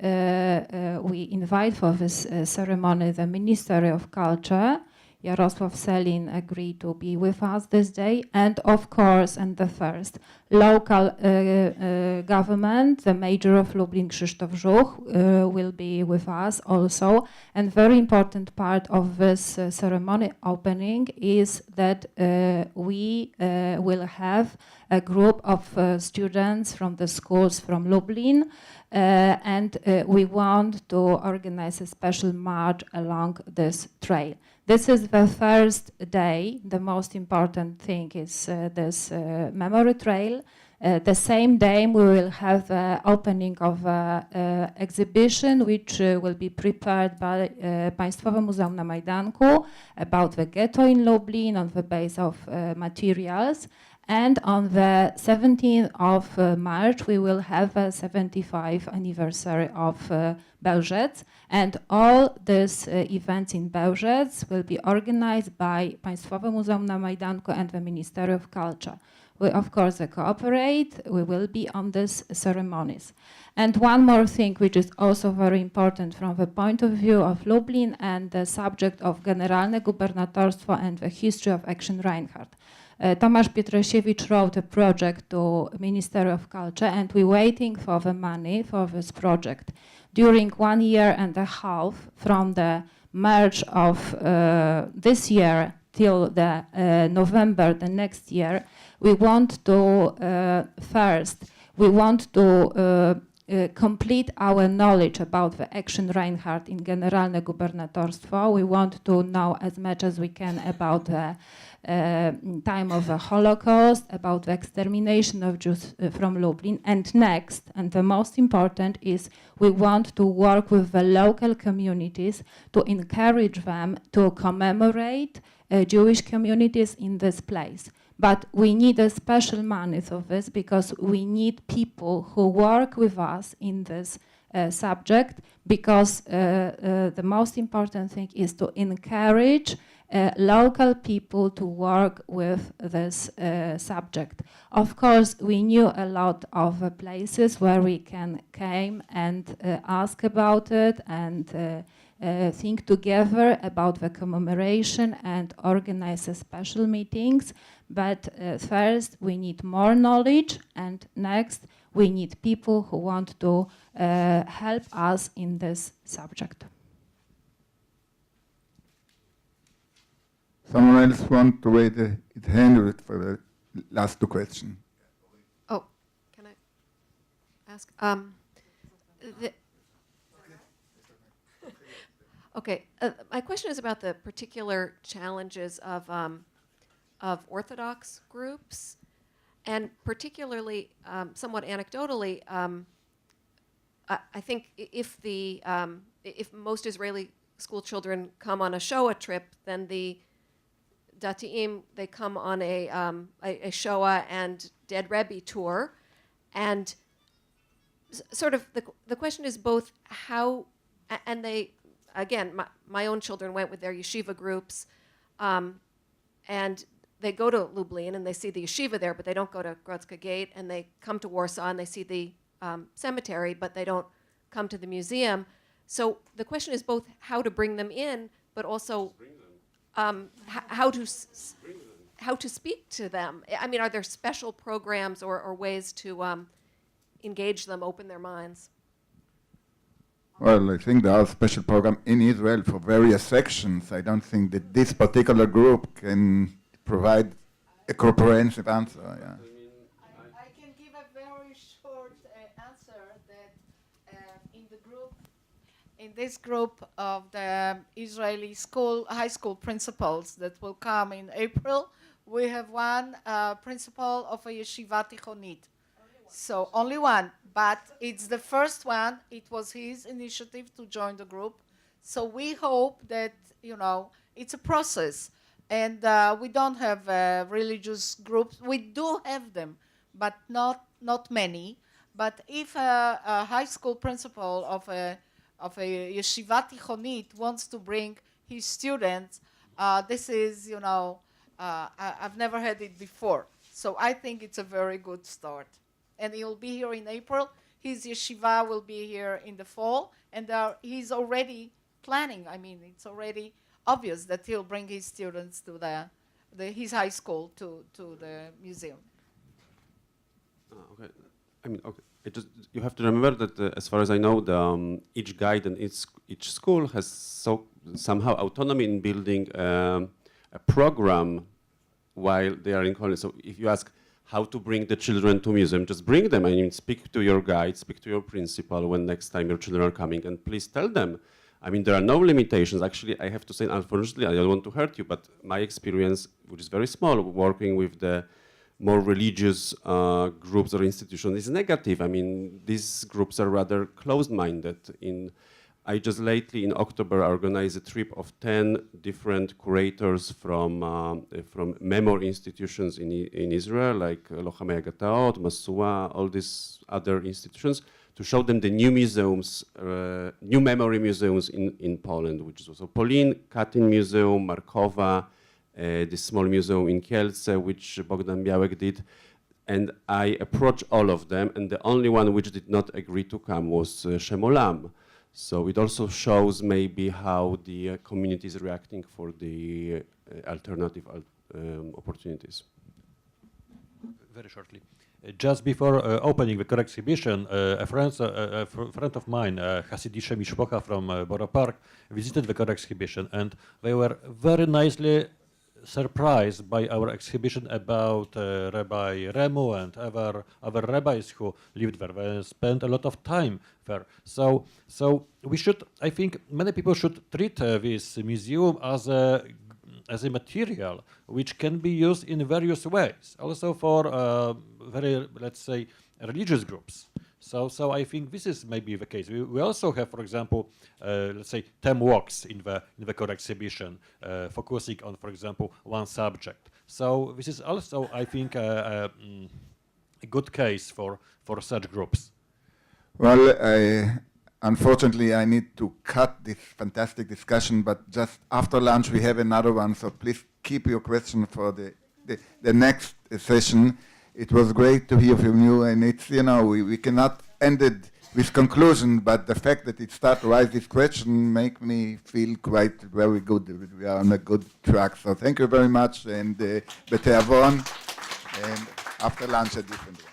we invite for this ceremony the Ministry of Culture. Jarosław Selin agreed to be with us this day, and of course, and the first, local government, the Mayor of Lublin, Krzysztof Żuch, will be with us also. And very important part of this ceremony opening is that we will have a group of students from the schools from Lublin, and we want to organize a special march along this trail. This is the first day. The most important thing is this memory trail. The same day we will have the opening of an exhibition which will be prepared by Państwowe Muzeum na Majdanku about the ghetto in Lublin on the base of materials. And on the 17th of March, we will have a 75th anniversary of Bełżec. And all these events in Bełżec will be organized by Państwowe Muzeum na Majdanku and the Ministry of Culture. We, of course, cooperate. We will be on these ceremonies. And one more thing, which is also very important from the point of view of Lublin and the subject of Generalne Gubernatorstwo and the history of Action Reinhardt. Tomasz Pietrasiewicz wrote a project to Ministry of Culture, and we're waiting for the money for this project. During 1 year and a half, from the March of this year till the November the next year, we want to complete our knowledge about the Action Reinhardt in Generalne Gubernatorstwo. We want to know as much as we can about the time of the Holocaust, about the extermination of Jews from Lublin. And next, and the most important, is we want to work with the local communities to encourage them to commemorate Jewish communities in this place. But we need a special money for this because we need people who work with us in this subject, because the most important thing is to encourage local people to work with this subject. Of course, we knew a lot of places where we can come and ask about it and think together about the commemoration and organize special meetings. But first, we need more knowledge, and next, we need people who want to help us in this subject. Someone else want to raise his hand for the last two questions? Oh, can I ask? Okay, my question is about the particular challenges of Orthodox groups, and particularly, somewhat anecdotally, I think if most Israeli school children come on a Shoah trip, then the Dati'im, they come on a Shoah and Dead Rebbe tour, and sort of the question is both how, and they, again, my own children went with their yeshiva groups, and they go to Lublin and they see the yeshiva there, but they don't go to Grodzka Gate, and they come to Warsaw and they see the cemetery, but they don't come to the museum. So the question is both how to bring them in, but also how to speak to them. I mean, are there special programs or ways to engage them, open their minds? Well, I think there are special programs in Israel for various sections. I don't think that this particular group can provide a comprehensive answer. Yeah. I can give a very short answer that in this group of the Israeli high school principals that will come in April, we have one principal of a yeshiva tichonit. So only one, but it's the first one. It was his initiative to join the group. So we hope that, it's a process. And we don't have religious groups. We do have them, but not many. But if a high school principal of a yeshiva tichonit wants to bring his students, this is, I've never had it before. So I think it's a very good start. And he'll be here in April. His yeshiva will be here in the fall. And he's already planning. I mean, it's already obvious that he'll bring his students to his high school to the museum. Okay. I mean, okay. You have to remember that, as far as I know, each guide and each school has somehow autonomy in building a program while they are in college. So if you ask how to bring the children to museum, just bring them. I mean, speak to your guide, speak to your principal when next time your children are coming, and please tell them. I mean, there are no limitations. Actually, I have to say, unfortunately, I don't want to hurt you, but my experience, which is very small, working with the more religious groups or institutions, is negative. I mean, these groups are rather closed-minded. I just lately, in October, organized a trip of 10 different curators from memory institutions in Israel, like Lochamei Agataot, Masua, all these other institutions, to show them the new museums, new memory museums in Poland, which is also Polin, Katyn Museum, Markowa, this small museum in Kielce, which Bogdan Białek did. And I approached all of them, and the only one which did not agree to come was Shem Olam. So it also shows maybe how the community is reacting for the alternative opportunities. Very shortly. Just before opening the core exhibition, a friend of mine, Hasidi Shemishpocha from Borough Park, visited the core exhibition, and they were very nicely surprised by our exhibition about Rabbi Remu and other rabbis who lived there. They spent a lot of time there. So we should, I think, many people should treat this museum as a material which can be used in various ways, also for very, let's say, religious groups. So I think this is maybe the case. We also have, for example, let's say, 10 walks in the core exhibition, focusing on, for example, one subject. So this is also, I think, a good case for such groups. Well, unfortunately, I need to cut this fantastic discussion, but just after lunch we have another one, so please keep your question for the next session. It was great to hear from you, and it's, we cannot end it with conclusion, but the fact that it started to raise this question make me feel quite very good. We are on a good track. So thank you very much, and Beteavon, and after lunch a different one.